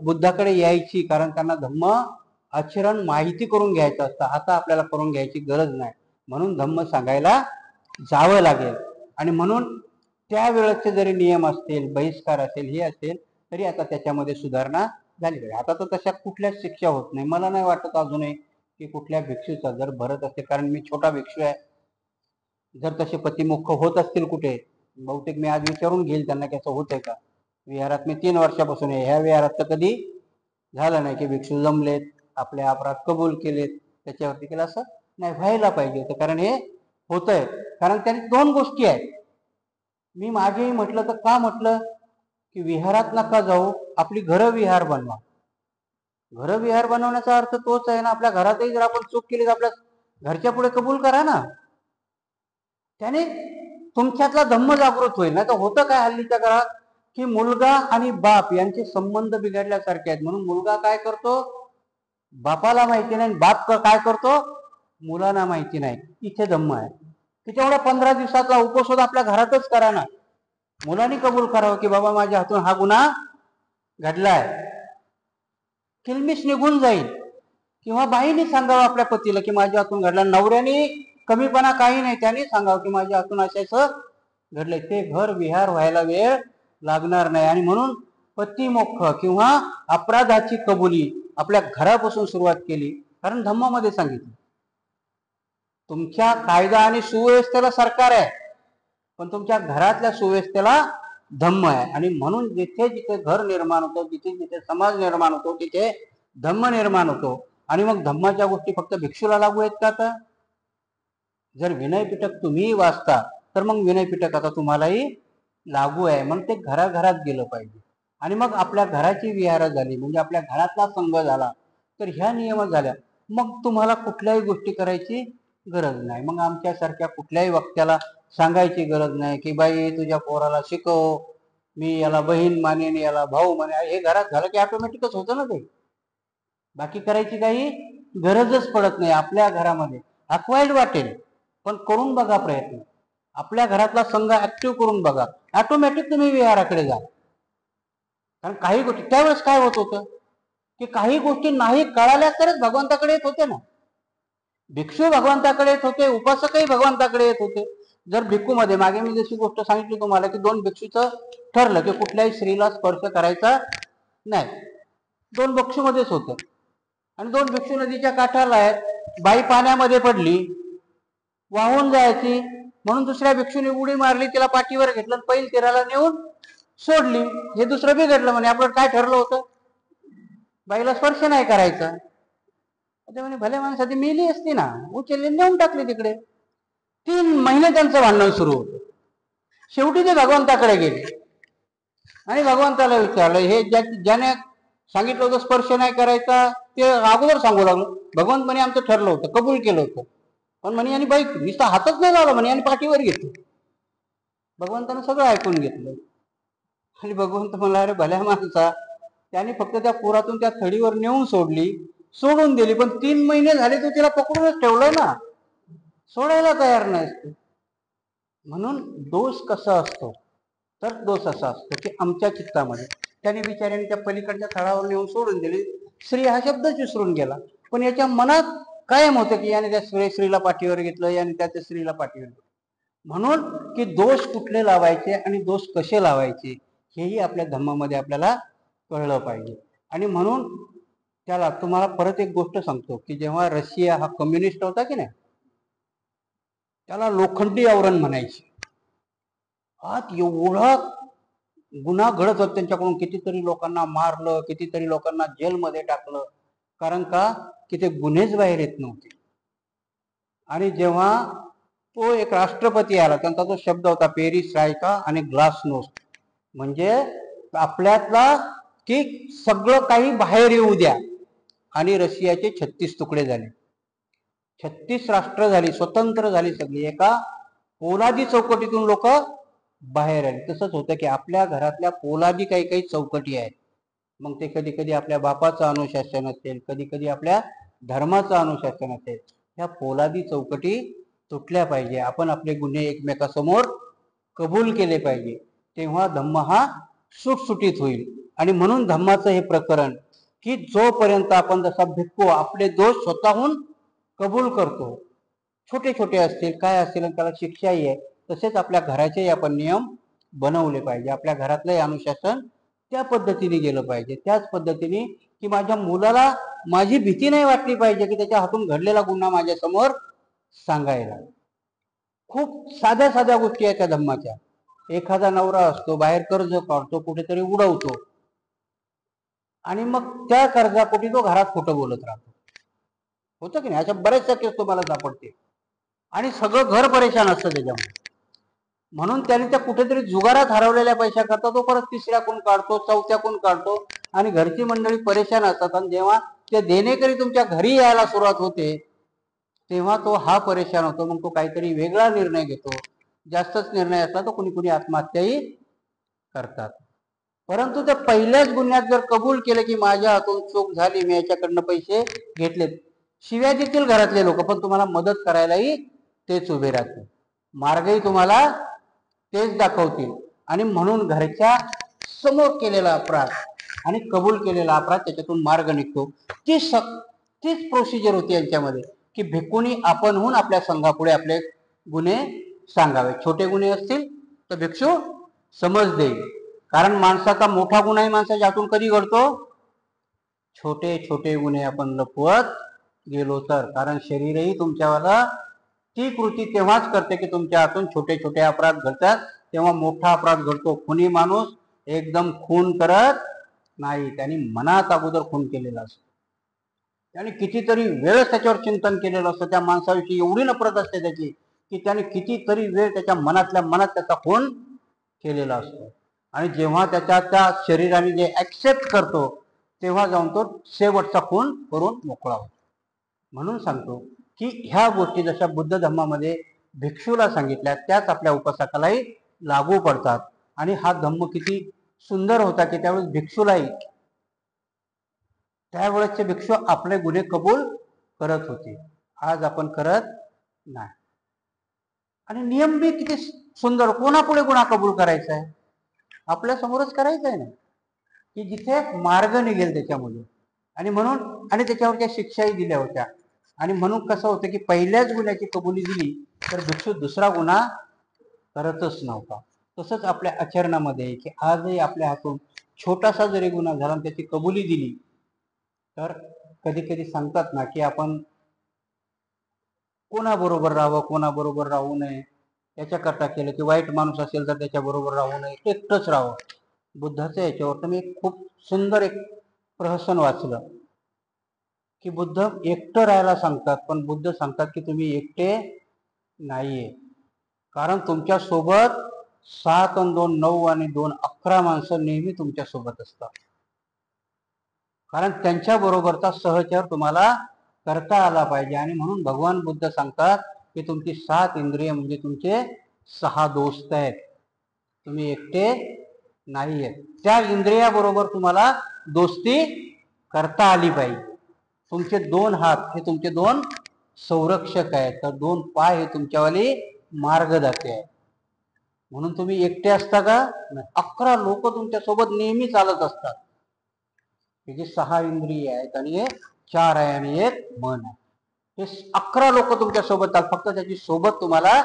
बुद्धाकडे यायची, कारण त्यांना धम्म आचरण माहिती करून घ्यायचं असतं. आता आपल्याला करून घ्यायची गरज नाही, म्हणून धम्म सांगायला जावं लागेल. आणि म्हणून त्यावेळेचे जरी नियम असतील, बहिष्कार असेल, हे असेल, तरी आता त्याच्यामध्ये सुधारणा झाली पाहिजे. आता तर तशा कुठल्याच शिक्षा होत नाही. मला नाही वाटत अजूनही की कुठल्या भिक्षूचा जर भरत असेल, कारण मी छोटा भिक्षू आहे, जर तसे पतिमुख होत असतील कुठे, बहुतेक मी आज विचारून घेईल त्यांना की असं होत आहे का. विहारात मी 3 वर्षापासून आहे, ह्या विहारात तर कधी झालं नाही की भिक्षू जमलेत, आपले अपराध कबूल केलेत, त्याच्यावरती केलं. असं नाही व्हायला पाहिजे होतं, कारण हे होतंय. कारण त्याने 2 गोष्टी आहेत. मी मागेही म्हटलं, तर का म्हटलं की विहारात नका जाऊ, आपली घरं विहार बनवा. घर विहार बनवण्याचा अर्थ तोच आहे ना. आपल्या घरातही जर आपण चूक केली तर आपल्या घरच्या पुढे कबूल करा ना. त्याने तुमच्यातला धम्म जागृत होईल. ना तर होतं काय हल्लीच्या घरात की मुलगा आणि बाप यांचे संबंध बिघडल्यासारखे आहेत. म्हणून मुलगा काय करतो, बापाला माहिती नाही, बाप काय करतो, मुलांना माहिती नाही. इथे धम्म आहे. त्याच्यामुळे 15 दिवसाचा उपवास आपल्या घरातच करा ना. मुलांनी कबूल करावं की बाबा माझ्या हातून हा गुन्हा घडलाय, किलमिश निघून जाईल. किंवा बाईने सांगावं आपल्या पतीला की माझ्या हातून घडला. नवऱ्याने कमीपणा काही नाही, त्याने सांगावं की माझ्या हातून असं घडलंय. ते घर विहार व्हायला वेळ लागणार नाही. आणि म्हणून पतिमोक्ष किंवा अपराधाची कबुली आपल्या घरापासून सुरुवात केली. कारण धम्मामध्ये सांगितलं, तुमच्या कायदा आणि सुव्यवस्थेला सरकार आहे, पण तुमच्या घरातल्या सुव्यवस्थेला धम्म आहे. आणि म्हणून जिथे जिथे घर निर्माण होतो, जिथे जिथे समाज निर्माण होतो, तिथे धम्म निर्माण होतो. आणि मग धम्माच्या गोष्टी फक्त भिक्षूला लागू आहेत का? आता जर विनय पिटक तुम्ही वाचता, तर मग विनय पिटक आता तुम्हालाही लागू आहे. मग ते घराघरात गेलं पाहिजे. आणि मग आपल्या घराची विहार झाली, म्हणजे आपल्या घरातला संघ झाला, तर ह्या नियमात झाल्या, मग तुम्हाला कुठल्याही गोष्टी करायची गरज नाही. मग आमच्यासारख्या कुठल्याही वक्त्याला सांगायची गरज नाही की बाई तुझ्या पोराला शिकव, मी याला बहीण मानेन, याला भाऊ माने. हे घरात झालं की ऑटोमॅटिकच होतं ना ते. बाकी करायची काही गरजच पडत नाही. आपल्या घरामध्ये अक्वायर्ड वाटेल, पण करून बघा प्रयत्न. आपल्या घरातला संघ ऍक्टिव्ह करून बघा, ऑटोमॅटिक तुम्ही विहाराकडे जा. कारण काही गोष्टी त्यावेळेस काय होत होतं की काही गोष्टी नाही कळाल्या तरच भगवंताकडे येत होते ना. भिक्षू भगवंताकडे येत होते, उपासकही भगवंताकडे येत होते. जर भिक्खूमध्ये, मागे मी जशी गोष्ट सांगितली तुम्हाला की 2 भिक्षूचं ठरलं की कुठल्याही स्त्रीला स्पर्श करायचा नाही, 2 भिक्षूमध्येच होतं. आणि 2 भिक्षू नदीच्या काठाला आहेत, बाई पाण्यामध्ये पडली, वाहून जायची, म्हणून दुसऱ्या भिक्षूने उडी मारली, तिला पाठीवर घेतलं, पैल तीराला नेऊन सोडली. हे दुसरं बिघडलं. म्हणे आपलं काय ठरलं होतं, बाईला स्पर्श नाही करायचा. म्हणे भले माणसाची मेली असती ना, उचलली नेऊन टाकली तिकडे. 3 महिने त्यांचं भांडण सुरू होतं. शेवटी ते भगवंताकडे गेले आणि भगवंताला विचारलं, हे ज्याने सांगितलं होतं स्पर्श नाही करायचा, ते अगोदर सांगू लागलो. भगवंत म्हणे आमचं ठरलं होतं, कबूल केलं होतं, पण म्हणे आणि बाई नुसता हातच नाही लावला म्हणे आणि पाठीवर घेतलं. भगवंतानं सगळं ऐकून घेतलं. आणि भगवंत म्हणला, अरे भल्या माणसा, त्याने फक्त त्या पुरातून त्या थडीवर नेऊन सोडली, सोडून दिली, पण 3 महिने झाले तू तिला पकडूनच ठेवलंय ना, सोडायला तयार नाही. म्हणून दोष कसा असतो, तर दोष असा असतो की आमच्या चित्तामध्ये त्याने बिचाऱ्याने त्या पलीकडच्या थळावर नेऊन सोडून दिली, स्त्री हा शब्दच विसरून गेला, पण याच्या मनात कायम होतं की याने त्या स्त्रीला पाठीवर घेतलं, याने त्या स्त्रीला पाठीवर घेतलं. म्हणून की दोष कुठले लावायचे आणि दोष कसे लावायचे हेही आपल्या धर्मामध्ये आपल्याला कळलं पाहिजे. आणि म्हणून त्याला तुम्हाला परत एक गोष्ट सांगतो की जेव्हा रशिया हा कम्युनिस्ट होता की नाही, त्याला लोखंडी आवरण म्हणायचे. आत एवढा गुन्हा घडत होत त्यांच्याकडून, कितीतरी लोकांना मारलं, कितीतरी लोकांना जेलमध्ये टाकलं, कारण का की ते गुन्हेच बाहेर येत नव्हते. आणि जेव्हा तो एक राष्ट्रपती आला, त्यांचा जो शब्द होता पेरिस्ट्रायका आणि ग्लासनोस्ट, म्हणजे आपल्यातला की सगळं काही बाहेर येऊ द्या. आणि रशियाचे 36 तुकडे झाले, 36 राष्ट्र झाली, स्वतंत्र झाली सगळी, एका पोलादी चौकटीतून लोक बाहेर आले. तसंच होतं की आपल्या घरातल्या पोलादी काही काही चौकटी आहेत, मग ते कधी कधी आपल्या बापाचं अनुशासन असेल, कधी कधी आपल्या धर्माचं अनुशासन असेल, ह्या पोलादी चौकटी तुटल्या पाहिजे. आपण आपले गुन्हे एकमेकासमोर कबूल केले पाहिजे, तेव्हा धम्म हा सुटसुटीत होईल. आणि म्हणून धम्माचं हे प्रकरण की जोपर्यंत आपण जसा भिक्खू आपले दोष स्वतःहून कबूल करतो, छोटे छोटे असतील काय असतील, त्याला शिक्षाही आहे, तसेच आपल्या घराचेही आपण नियम बनवले पाहिजे. आपल्या घरातलंही अनुशासन त्या पद्धतीने गेलं पाहिजे, त्याच पद्धतीने की माझ्या मुलाला माझी भीती नाही वाटली पाहिजे की त्याच्या हातून घडलेला गुन्हा माझ्या समोर सांगायला. खूप साध्या साध्या गोष्टी आहेत त्या धम्माच्या. एखादा नवरा असतो, बाहेर कर्ज काढतो, कुठेतरी उडवतो, आणि मग त्या कर्जापोटी तो घरात खोटं बोलत राहतो, होतं की नाही, अशा बऱ्याचशा केस तुम्हाला सापडते, आणि सगळं घर परेशान असतं त्याच्यामुळे. म्हणून त्याने त्या कुठेतरी जुगारात हरवलेल्या पैसा करता तो परत तिसऱ्याकून काढतो, चौथ्याकून काढतो, आणि घरची मंडळी परेशान असतात. आणि जेव्हा ते देणेकरी तुमच्या घरी यायला सुरुवात होते, तेव्हा तो हा परेशान होतो, मग तो काहीतरी वेगळा निर्णय घेतो. जास्तच निर्णय असला तर कुणी कुणी आत्महत्याही करतात. परंतु त्या पहिल्याच गुन्ह्यात जर कबूल केलं की माझ्या हातून चूक झाली, मी याच्याकडनं पैसे घेतलेत, शिव्या देतील घरातले लोक, पण तुम्हाला मदत करायलाही तेच उभे राहतील, मार्गही तुम्हाला तेच दाखवतील. आणि म्हणून घरच्या समोर केलेला अपराध आणि कबूल केलेला अपराध, त्याच्यातून मार्ग निघतो. तीच प्रोसिजर होती यांच्यामध्ये की भिक्खूंनी आपणहून आपल्या संघापुढे आपले गुन्हे सांगावे. छोटे गुन्हे असतील तर भिक्षू समज देईल, कारण माणसाचा मोठा गुन्हाही माणसाच्या हातून कधी घडतो, छोटे छोटे गुन्हे आपण लपवत गेलो तर. कारण शरीरही तुमच्यावाला ती कृती तेव्हाच करते की तुमच्या हातून छोटे छोटे अपराध घडतात, तेव्हा मोठा अपराध घडतो. खुनी माणूस एकदम खून करत नाही, त्यांनी मनात अगोदर खून केलेला असतो, त्याने कितीतरी वेळच त्याच्यावर चिंतन केलेलं असतं, त्या माणसाविषयी एवढी नफरत असते त्याची की त्याने कितीतरी वेळ त्याच्या मनातल्या मनात त्याचा खून केलेला असतो. आणि जेव्हा त्याच्या त्या शरीराने जे ऍक्सेप्ट करतो, तेव्हा जाऊन तो शेवटचा खून करून मोकळा होतो. म्हणून सांगतो की ह्या गोष्टी जशा बुद्ध धम्मामध्ये भिक्षूला सांगितल्या, त्याच आपल्या उपासकालाही लागू पडतात. आणि हा धम्म किती सुंदर होता की त्यावेळेस भिक्षूलाही, त्यावेळेसचे भिक्षू आपले गुन्हे कबूल करत होते, आज आपण करत नाही. आणि नियम बी किती सुंदर, कोणापुढे गुन्हा कबूल करायचा आहे, आपल्या समोरच करायचं आहे ना, की जिथे मार्ग निघेल त्याच्यामध्ये. आणि म्हणून आणि त्याच्यावर त्या शिक्षाही दिल्या होत्या. आणि म्हणून कसं होतं की पहिल्याच गुन्ह्याची कबुली दिली तर भिक्षू दुसरा गुन्हा करतच नव्हता. तसंच आपल्या आचरणामध्ये की आजही आपल्या हातून छोटासा जरी गुन्हा झाला आणि त्याची कबुली दिली, तर कधी कधी सांगतात ना की आपण कोणाबरोबर राहावं, कोणाबरोबर राहू नये, याच्याकरता केलं की वाईट माणूस असेल तर त्याच्याबरोबर राहू नये, एकटंच राहावं. बुद्धाचं याच्यावर तर मी खूप सुंदर एक प्रहसन वाचलं की बुद्ध एकटं राहायला सांगतात, पण बुद्ध सांगतात की तुम्ही एकटे नाहीये, कारण तुमच्या सोबत 7 आणि 2 9 आणि 2 11 माणसं नेहमी तुमच्या सोबत असतात, कारण त्यांच्या बरोबरचा सहचार तुम्हाला करता आला पाहिजे. आणि म्हणून भगवान बुद्ध सांगतात की तुमची 7 इंद्रिय म्हणजे तुमचे 6 दोस्त आहेत, तुम्ही एकटे नाही आहेत. त्या इंद्रियाबरोबर तुम्हाला दोस्ती करता आली पाहिजे. तुमचे 2 हात हे तुमचे 2 संरक्षक आहेत, तर 2 पाय हे तुमच्यावाली मार्गदर्शक आहेत. म्हणून तुम्ही एकटे असता का? 11 लोक तुमच्या सोबत नेहमी चालत असतात. हे जे 6 इंद्रिय आहेत आणि हे 4 आहे आणि एक मन आहे. हे 11 लोक तुमच्या सोबत आहेत, फक्त त्याची सोबत तुम्हाला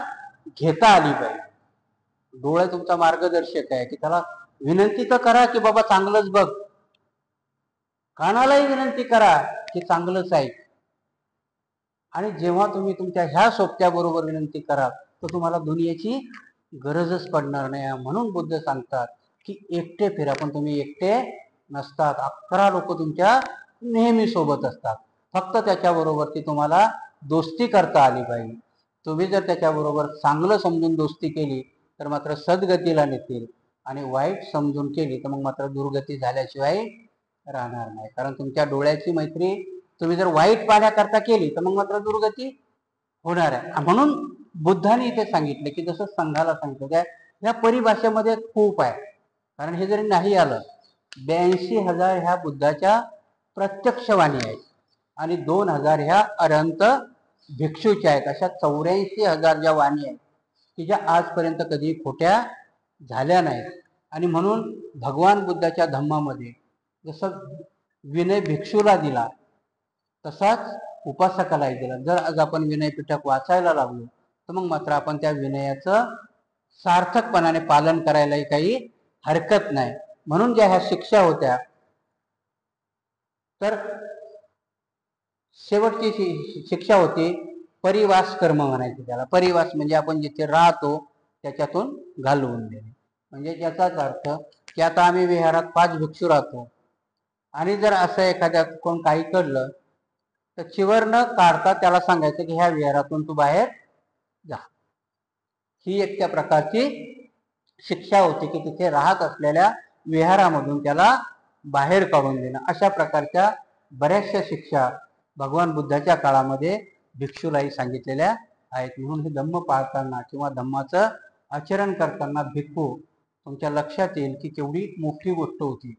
घेता आली पाहिजे. डोळे तुमचा मार्गदर्शक आहे की त्याला विनंती तर करा की बाबा चांगलंच बघ, कानालाही विनंती करा की चांगलंच आहे. आणि जेव्हा तुम्ही तुमच्या ह्या सोबत्याबरोबर विनंती कराल तर तुम्हाला दुनियेची गरजच पडणार नाही. म्हणून बुद्ध सांगतात की एकटे फिरा, पण तुम्ही एकटे नसतात. 11 लोक तुमच्या नेहमी सोबत असतात, फक्त त्याच्याबरोबर ती तुम्हाला दोस्ती करता आली पाहिजे. तुम्ही जर त्याच्याबरोबर चांगलं समजून दोस्ती केली तर मात्र सद्गतीला नेतील, आणि वाईट समजून केली तर मग मात्र दुर्गती झाल्याशिवाय राहणार नाही. कारण तुमच्या डोळ्याची मैत्री तुम्ही जर वाईट पाहण्याकरता केली तर मग मात्र दुर्गती होणार आहे. म्हणून बुद्धाने इथे सांगितले की जसं संघाला सांगितलं त्या ह्या परिभाषेमध्ये खूप आहे. कारण हे जरी नाही आलं, 82,000 ह्या बुद्धाच्या प्रत्यक्ष वाणी आहेत आणि 2,000 ह्या अरहंत भिक्षूच्या आहेत. अशा 84,000 ज्या वाणी आहेत की ज्या आजपर्यंत कधी खोट्या झाल्या नाहीत. आणि म्हणून भगवान बुद्धाच्या धम्मामध्ये जसं विनय भिक्षूला दिला तसाच उपासकालाही दिला. जर आज आपण विनय पिटक वाचायला लागलो तर मग मात्र आपण त्या विनयाचं सार्थकपणाने पालन करायलाही काही हरकत नाही. म्हणून ज्या ह्या शिक्षा होत्या, तर शेवटची शिक्षा होती परिवास कर्म म्हणायची त्याला. परिवास म्हणजे आपण जिथे राहतो त्याच्यातून घालवून देणे. म्हणजे याचाच अर्थ की आता आम्ही विहारात 5 भिक्षू राहतो आणि जर असं एखाद्या कोण काही कडलं तर चिवर न काढता त्याला सांगायचं की ह्या विहारातून तू बाहेर जा. ही एक त्या प्रकारची शिक्षा होती की तिथे राहत असलेल्या विहारामधून त्याला बाहेर काढून देणं. अशा प्रकारच्या बऱ्याचशा शिक्षा भगवान बुद्धाच्या काळामध्ये भिक्षूलाही सांगितलेल्या आहेत. म्हणून हे धम्म पाळताना किंवा धम्माचं आचरण करताना भिक्खू तुमच्या लक्षात येईल की केवढी मोठी गोष्ट होती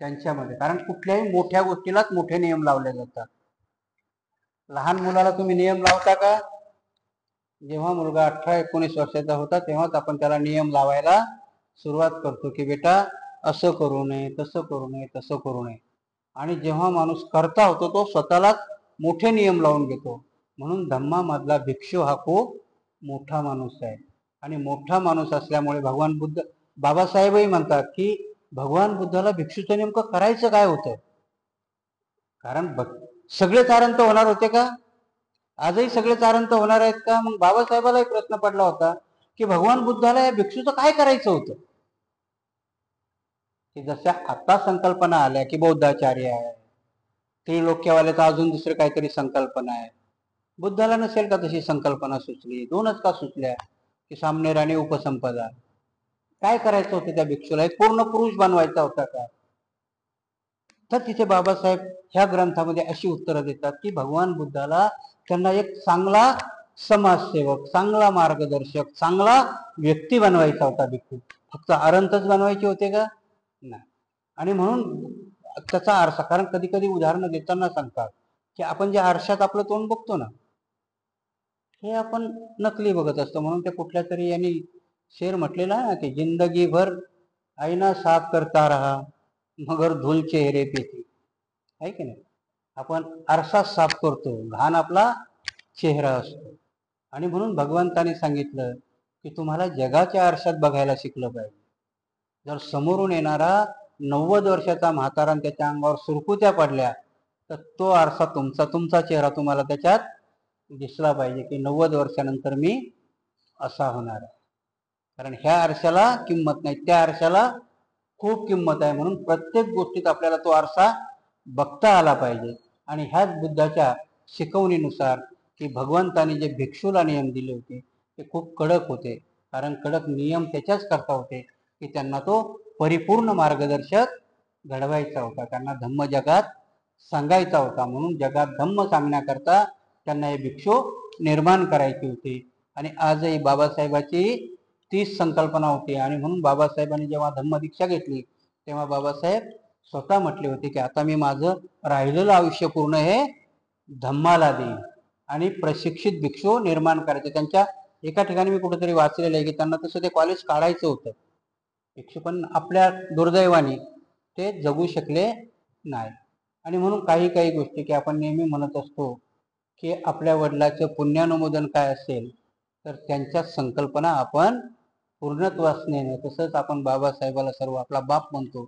त्यांच्यामध्ये. कारण कुठल्याही मोठ्या गोष्टीलाच मोठे नियम लावले जातात. लहान मुलाला तुम्ही नियम लावता का? जेव्हा मुलगा 18-19 वर्षाचा होता तेव्हाच आपण त्याला नियम लावायला सुरुवात करतो की बेटा असं करू नये, तसं करू नये, तसं करू नये. आणि जेव्हा माणूस करता होतो तो स्वतःलाच मोठे नियम लावून घेतो. म्हणून धम्मामधला भिक्षू हा खूप मोठा माणूस आहे. आणि मोठा माणूस असल्यामुळे भगवान बुद्ध, बाबासाहेबही म्हणतात की भगवान बुद्धाला भिक्षूचं नेमकं करायचं काय होतं. कारण सगळे चारण तर होणार होते का? आजही सगळे चारण तर होणार आहेत का? मग बाबासाहेबालाही प्रश्न पडला होता की भगवान बुद्धाला या भिक्षूचं काय करायचं होतं. की जशा आता संकल्पना आल्या की बौद्धाचार्य आहे, त्रिलोक्यवाले तर अजून दुसरे काहीतरी संकल्पना आहे. बुद्धाला नसेल का तशी संकल्पना सुचली? 2च का सुचल्या की सामनेर आणि उपसंपदा. काय करायचं होतं त्या भिक्षूला? एक पूर्ण पुरुष बनवायचा होता का? तर तिथे बाबासाहेब ह्या ग्रंथामध्ये अशी उत्तरं देतात की भगवान बुद्धाला त्यांना एक चांगला समाजसेवक, चांगला मार्गदर्शक, चांगला व्यक्ती बनवायचा होता भिक्खू. फक्त अरंतच बनवायचे होते का? नाही. आणि म्हणून त्याचा आरसा, कारण कधी कधी उदाहरणं देताना सांगतात की आपण जे आरशात आपलं तोंड बघतो ना, हे आपण नकली बघत असतो. म्हणून ते कुठल्या तरी यांनी शेर म्हटलेला आहे ना की जिंदगी भर आईना साफ करता रहा मगर धूल चेहरे पे थी. आहे की नाही? आपण आरसा साफ करतो, घाण आपला चेहरा असतो. आणि म्हणून भगवंताने सांगितलं की तुम्हाला जगाच्या आरशात बघायला शिकलं पाहिजे. जर समोरून येणारा 90 वर्षाचा म्हातारा त्याच्या अंगावर सुरकुत्या पडल्या तर तो आरसा तुमचा चेहरा तुम्हाला त्याच्यात दिसला पाहिजे की 90 वर्षानंतर मी असा होणार आहे. कारण ह्या आरशाला किंमत नाही, त्या आरशाला खूप किंमत आहे. म्हणून प्रत्येक गोष्टीत आपल्याला तो आरसा बघता आला पाहिजे. आणि ह्याच बुद्धाच्या शिकवणीनुसार की भगवंताने जे भिक्षूला नियम दिले होते ते खूप कडक होते. कारण कडक नियम त्याच्याच करता होते की त्यांना तो परिपूर्ण मार्गदर्शक घडवायचा होता, त्यांना धम्म जगात सांगायचा होता. म्हणून जगात धम्म सांगण्याकरता त्यांना हे भिक्षू निर्माण करायचे होते. आणि आजही बाबासाहेबाची तीच संकल्पना होती. आणि म्हणून बाबासाहेबांनी जेव्हा धम्मदीक्षा घेतली तेव्हा बाबासाहेब स्वतः म्हटले होते की आता मी माझं राहिलेलं आयुष्य पूर्ण हे धम्माला देईन आणि प्रशिक्षित भिक्षू निर्माण करायचे. त्यांच्या एका ठिकाणी मी कुठेतरी वाचलेलं आहे की त्यांना तसं ते कॉलेज काढायचं होतं भिक्षू, पण आपल्या दुर्दैवाने ते जगू शकले नाही. आणि म्हणून काही काही गोष्टी की आपण नेहमी म्हणत असतो की आपल्या वडिलांचं पुण्यानुमोदन काय असेल तर त्यांच्या संकल्पना आपण पूर्णत्वास नेणं. तसंच आपण बाबासाहेबाला सर्व आपला बाप म्हणतो,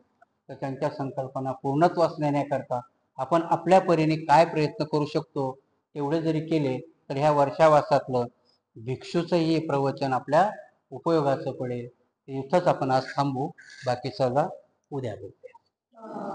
तर त्यांच्या संकल्पना पूर्णत्वास नेण्याकरता आपण आपल्या परीने काय प्रयत्न करू शकतो तेवढे जरी केले तर ह्या वर्षावासातलं भिक्षूचंही प्रवचन आपल्या उपयोगाचं पडेल. इथंच आपण आज थांबू, बाकी सगळं उद्या बोलूया.